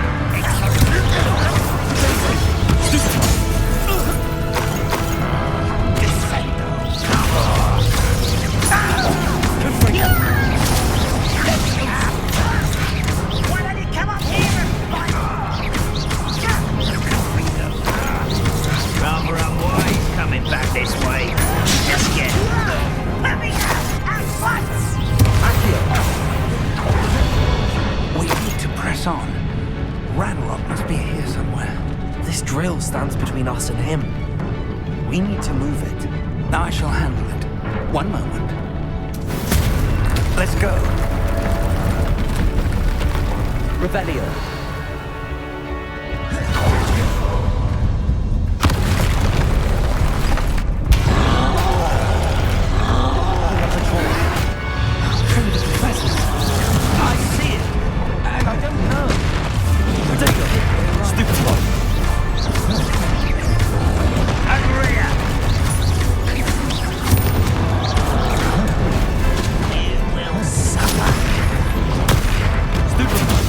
We need to move it. I shall handle it. One moment. Let's go. Revelio. I see it, and I don't know. Potato. Stupid one. Andrea! You will suffer. Stupid one.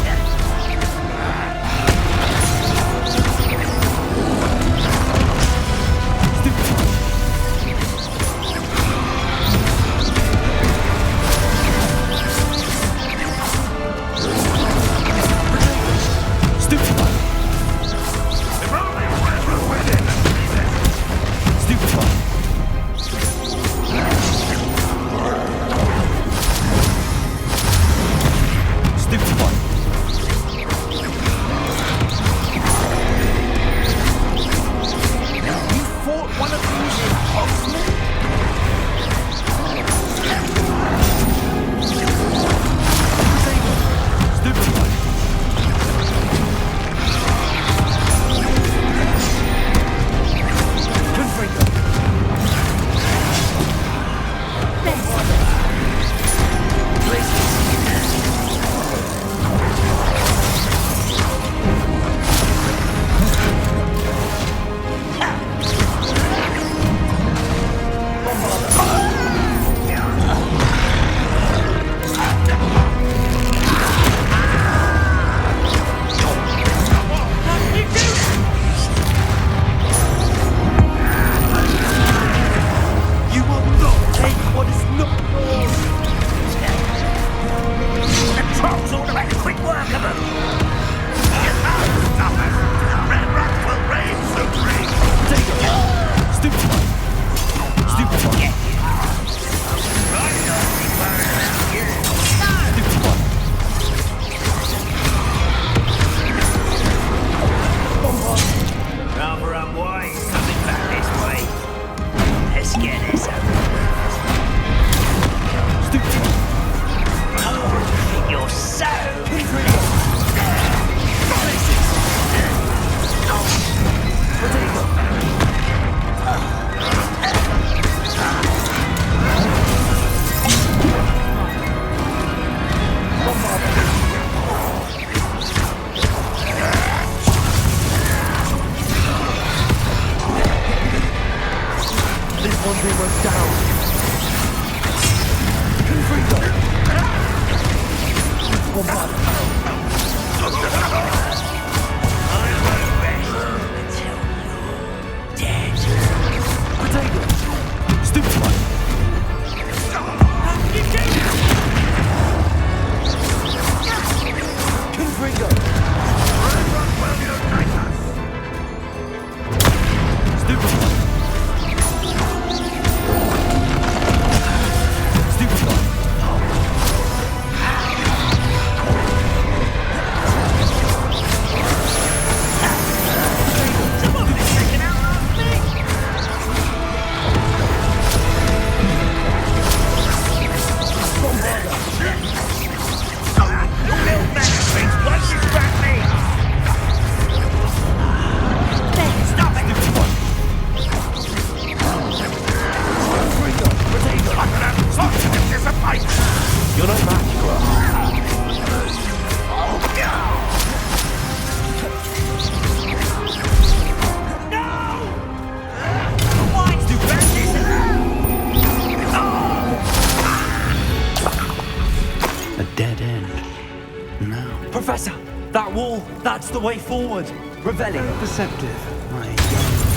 Professor, that wall, that's the way forward. Revelio. Perceptive, my young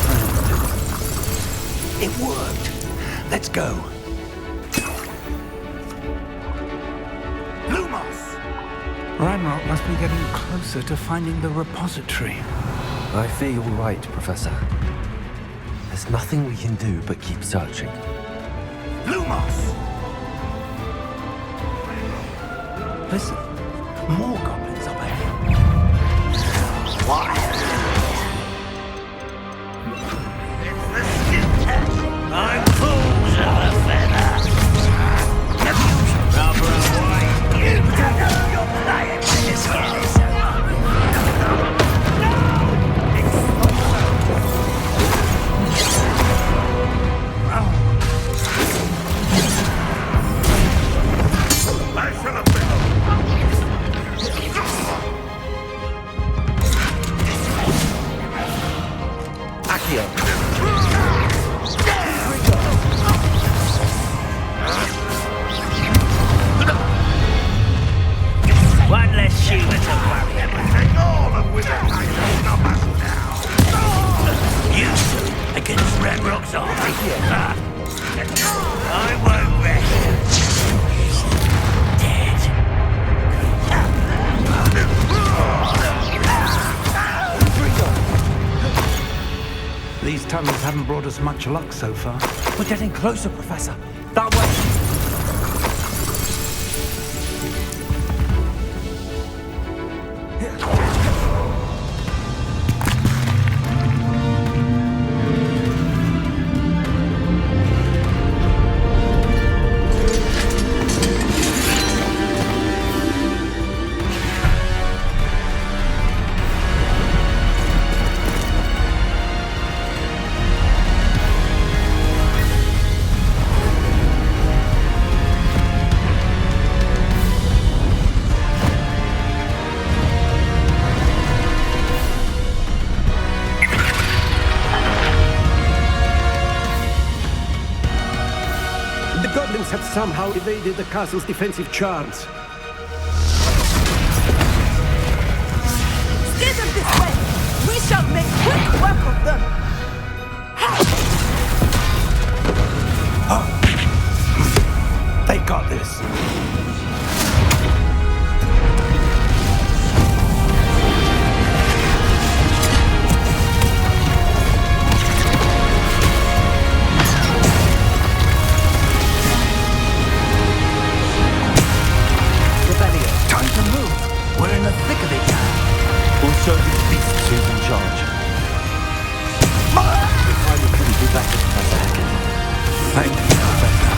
friend. It worked. Let's go. Lumos! Ranrock must be getting closer to finding the repository. I fear you're right, Professor. There's nothing we can do but keep searching. Lumos! Listen, more goblins up ahead. Why? It's the Ranrock's army. I won't rest. Dead. These tunnels haven't brought us much luck so far. We're getting closer, Professor. That way. Have somehow evaded the castle's defensive charms. Steer them this way! We shall make quick work of them! They got this. Show these beasts who's in charge. We finally couldn't do better, Professor Hackett. Thank you, Professor.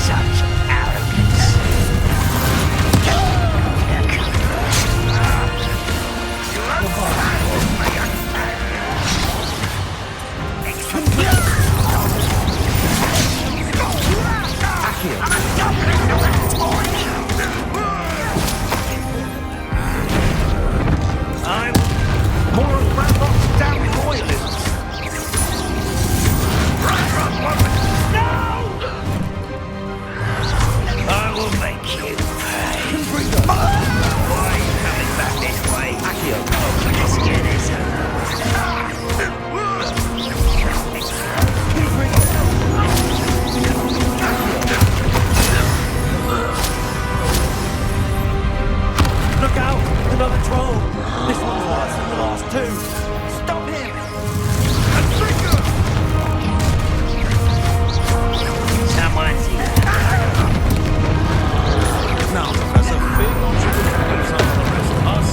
Such arrogance. I'm more of Ranrock's damn loyalists. Ranrock woman! No! I will make you pay. Why are you coming back this way? Accio. Oh, let's get this. Look out! Another troll! This one's worse than the last two! Stop him! Someone's here. Now, Professor, fear not you will lose out on the rest of us.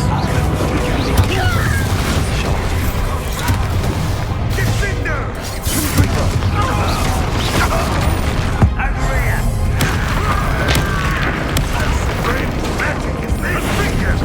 Get in there! Over here! Great magic is this finger!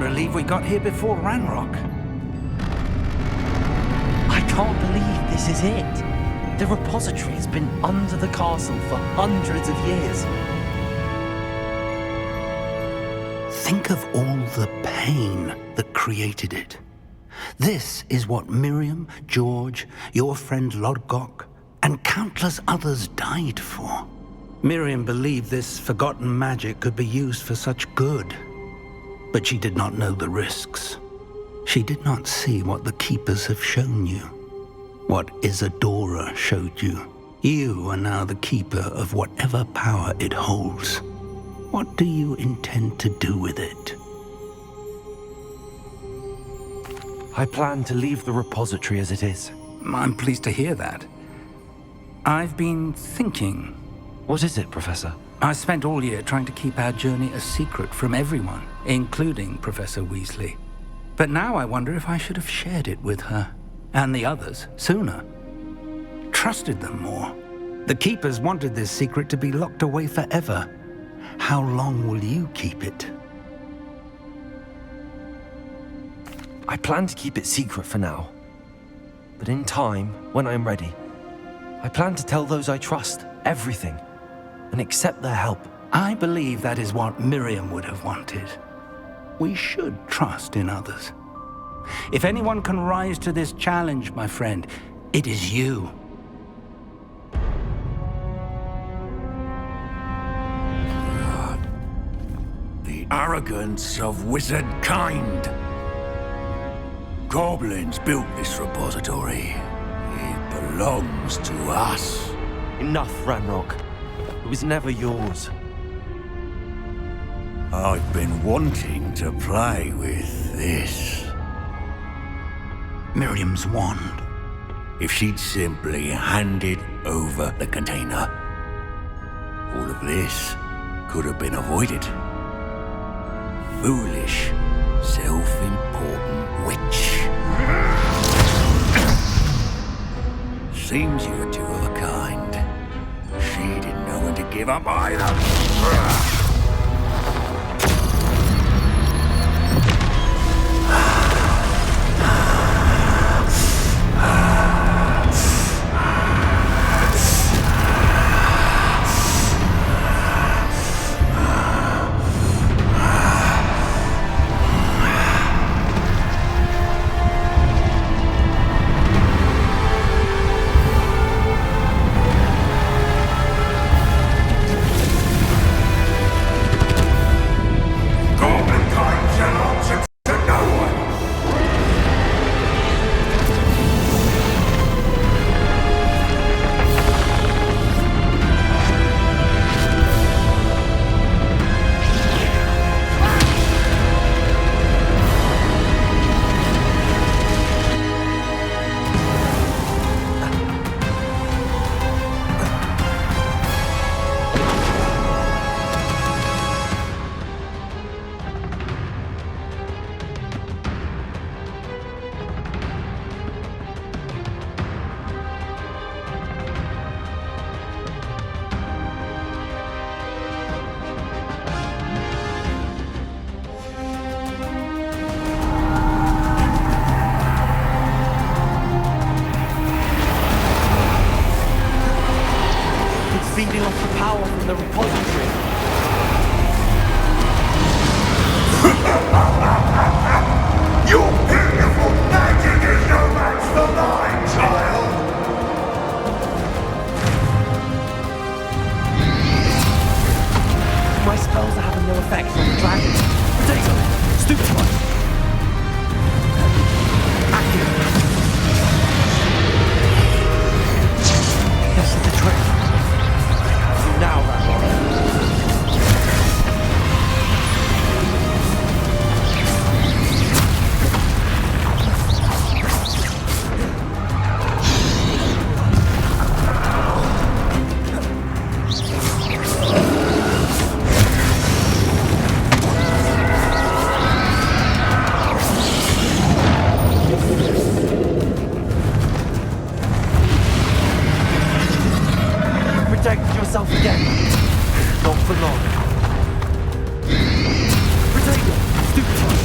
believe we got here before Ranrock. I can't believe this is it. The repository has been under the castle for hundreds of years. Think of all the pain that created it. This is what Miriam, George, your friend Lodgok, and countless others died for. Miriam believed this forgotten magic could be used for such good, but she did not know the risks. She did not see what the Keepers have shown you, what Isadora showed you. You are now the Keeper of whatever power it holds. What do you intend to do with it? I plan to leave the repository as it is. I'm pleased to hear that. I've been thinking. What is it, Professor? I spent all year trying to keep our journey a secret from everyone, including Professor Weasley. But now I wonder if I should have shared it with her, and the others, sooner. Trusted them more. The Keepers wanted this secret to be locked away forever. How long will you keep it? I plan to keep it secret for now. But in time, when I'm ready, I plan to tell those I trust everything and accept their help. I believe that is what Miriam would have wanted. We should trust in others. If anyone can rise to this challenge, my friend, it is you. The arrogance of wizard kind. Goblins built this repository. It belongs to us. Enough, Ranrock. It was never yours. I've been wanting to play with this. Miriam's wand. If she'd simply handed over the container, all of this could have been avoided. Foolish, self-important witch. Seems you were two of a kind. She didn't know when to give up either. Feeding off the power from the repository. Your beautiful magic is no match for mine, child! My spells are having no effect on the dragon. Potato! Stupid one! Active! This is the trick. Now, protect yourself again. Not for long. Potato! Stupid one!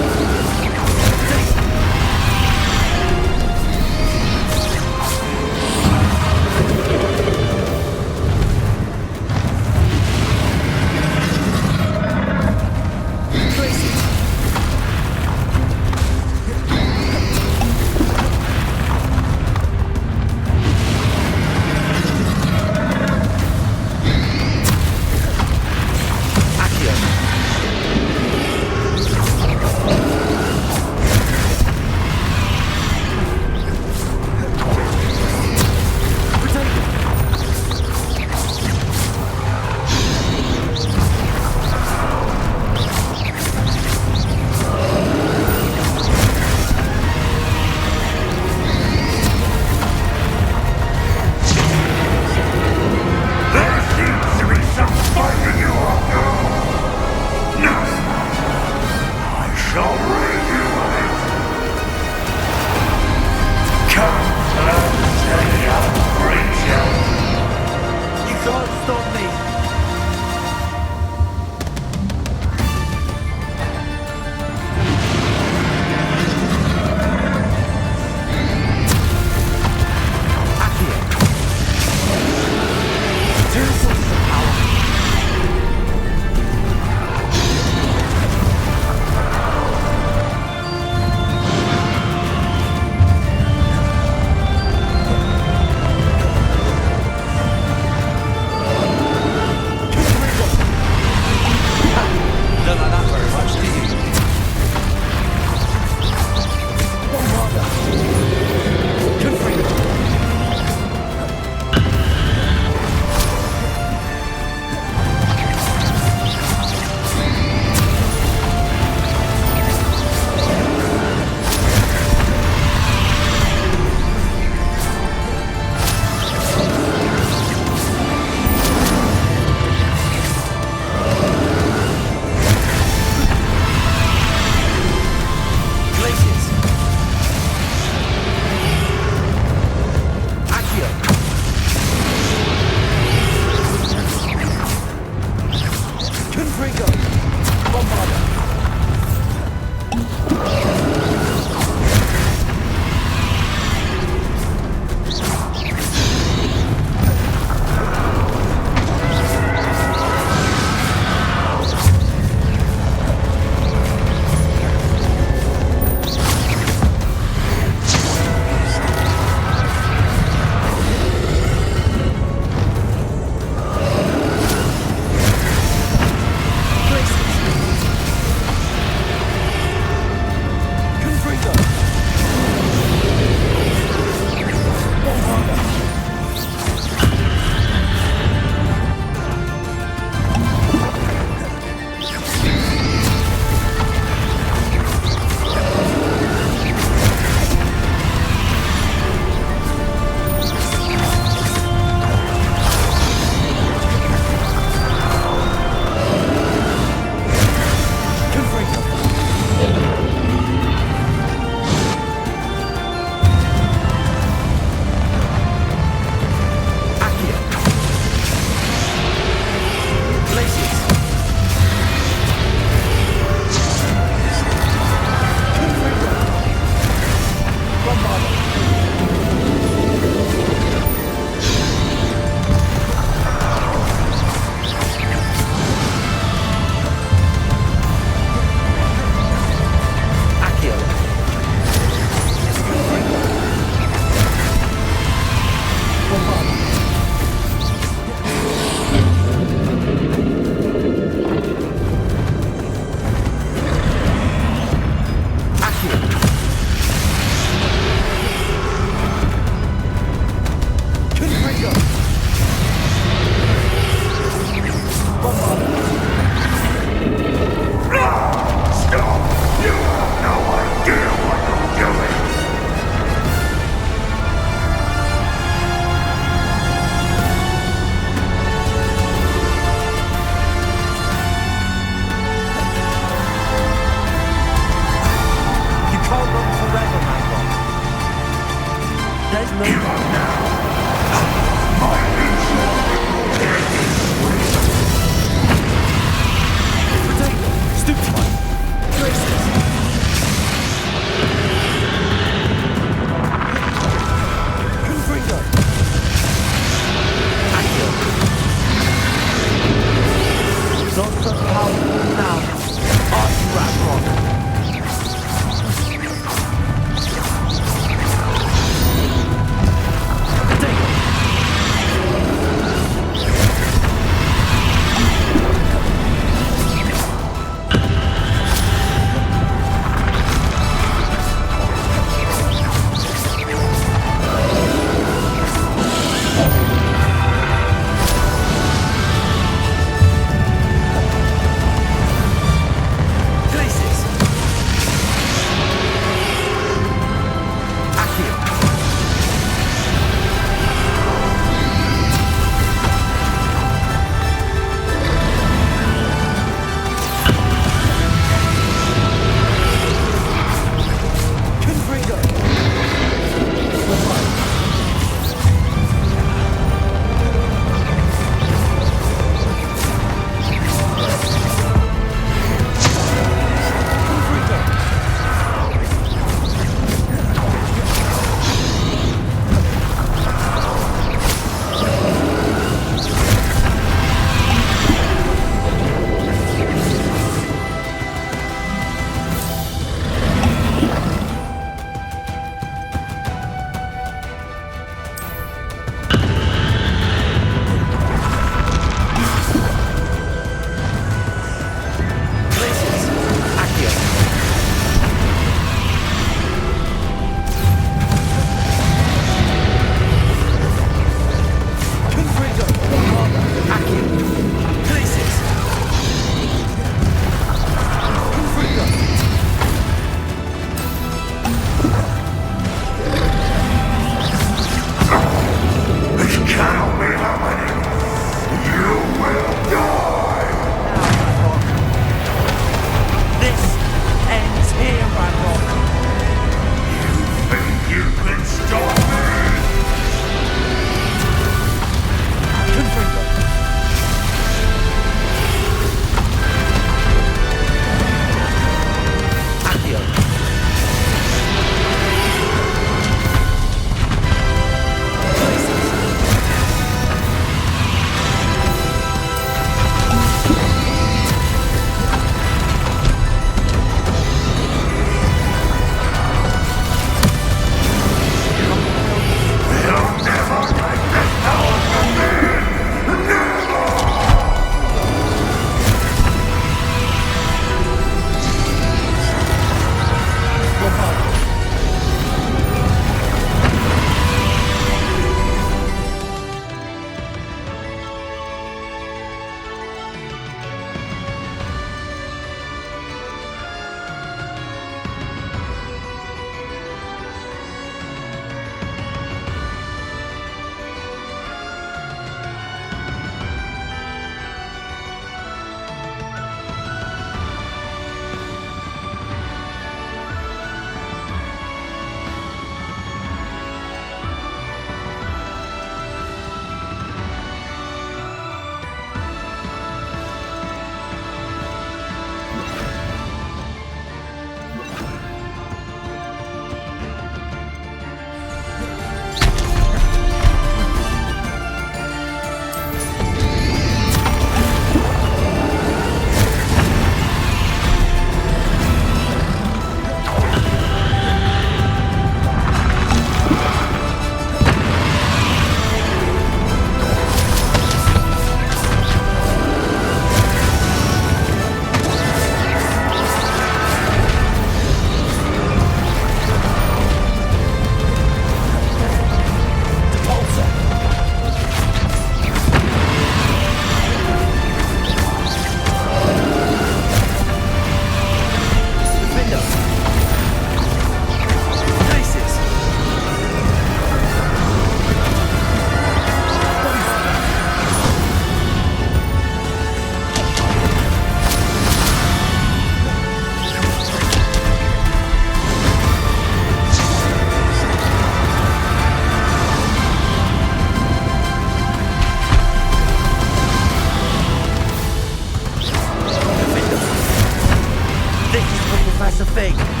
a fake.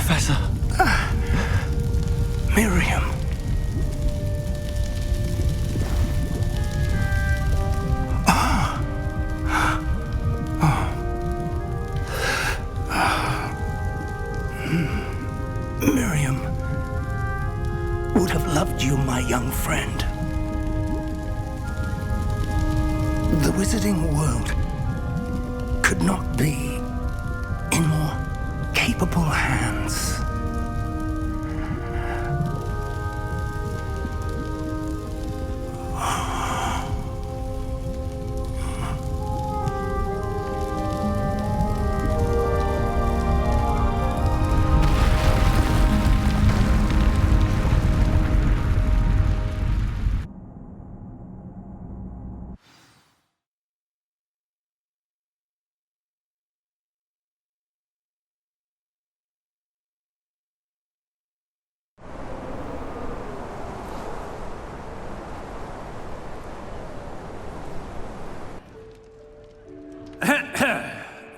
Professor. Miriam. Miriam would have loved you, my young friend. The wizarding world could not be in more capable hands.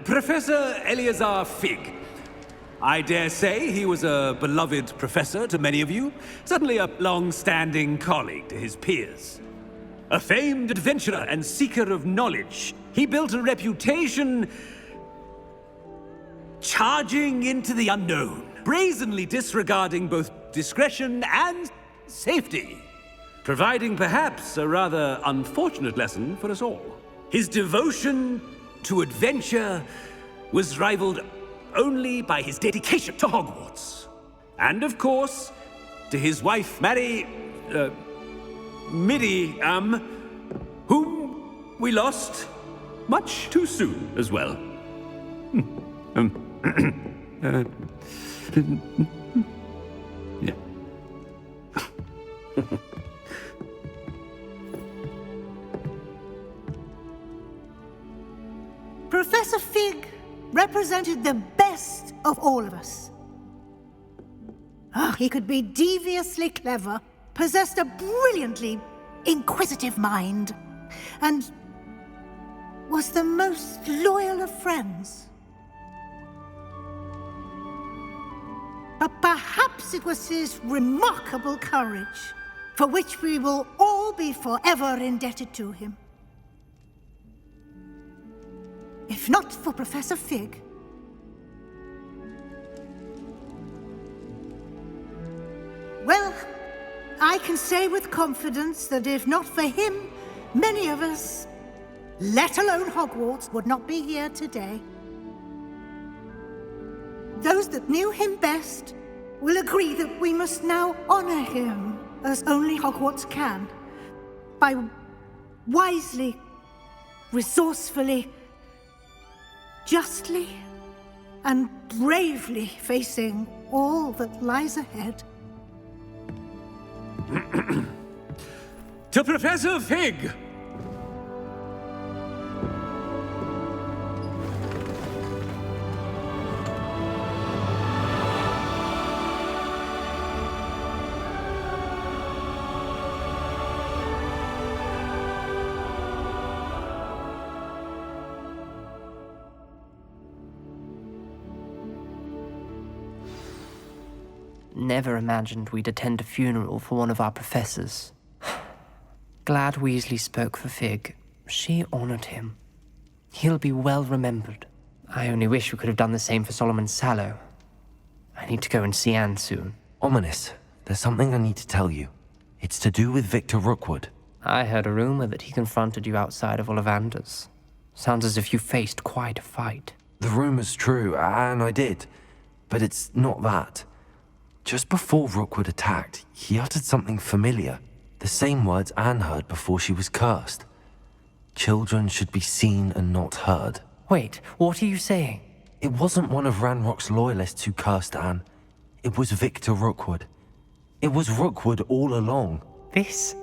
Professor Eleazar Fig. I dare say he was a beloved professor to many of you, certainly a long-standing colleague to his peers. A famed adventurer and seeker of knowledge, he built a reputation charging into the unknown, brazenly disregarding both discretion and safety, providing perhaps a rather unfortunate lesson for us all. His devotion to adventure was rivaled only by his dedication to Hogwarts. And of course, to his wife, Midi, whom we lost much too soon as well. Yeah. Professor Fig represented the best of all of us. He could be deviously clever, possessed a brilliantly inquisitive mind, and was the most loyal of friends. But perhaps it was his remarkable courage, for which we will all be forever indebted to him. If not for Professor Fig, well, I can say with confidence that if not for him, many of us, let alone Hogwarts, would not be here today. Those that knew him best will agree that we must now honor him as only Hogwarts can, by wisely, resourcefully, justly, and bravely facing all that lies ahead. To Professor Fig! Never imagined we'd attend a funeral for one of our professors. Glad Weasley spoke for Fig. She honored him. He'll be well remembered. I only wish we could have done the same for Solomon Sallow. I need to go and see Anne soon. Ominous, there's something I need to tell you. It's to do with Victor Rookwood. I heard a rumor that he confronted you outside of Ollivander's. Sounds as if you faced quite a fight. The rumor's true, and I did. But it's not that. Just before Rookwood attacked, he uttered something familiar. The same words Anne heard before she was cursed. Children should be seen and not heard. Wait, what are you saying? It wasn't one of Ranrock's loyalists who cursed Anne. It was Victor Rookwood. It was Rookwood all along. This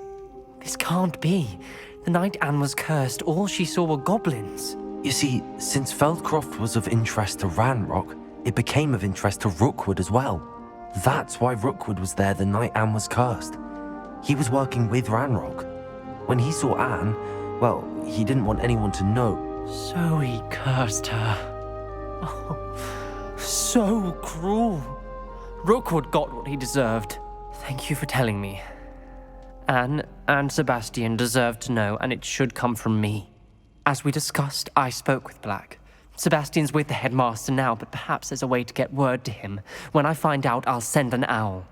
can't be. The night Anne was cursed, all she saw were goblins. You see, since Feldcroft was of interest to Ranrock, it became of interest to Rookwood as well. That's why Rookwood was there the night Anne was cursed. He was working with Ranrock. When he saw Anne, well, he didn't want anyone to know. So he cursed her. Oh, so cruel. Rookwood got what he deserved. Thank you for telling me. Anne and Sebastian deserved to know, and it should come from me. As we discussed, I spoke with Black. Sebastian's with the headmaster now, but perhaps there's a way to get word to him. When I find out, I'll send an owl.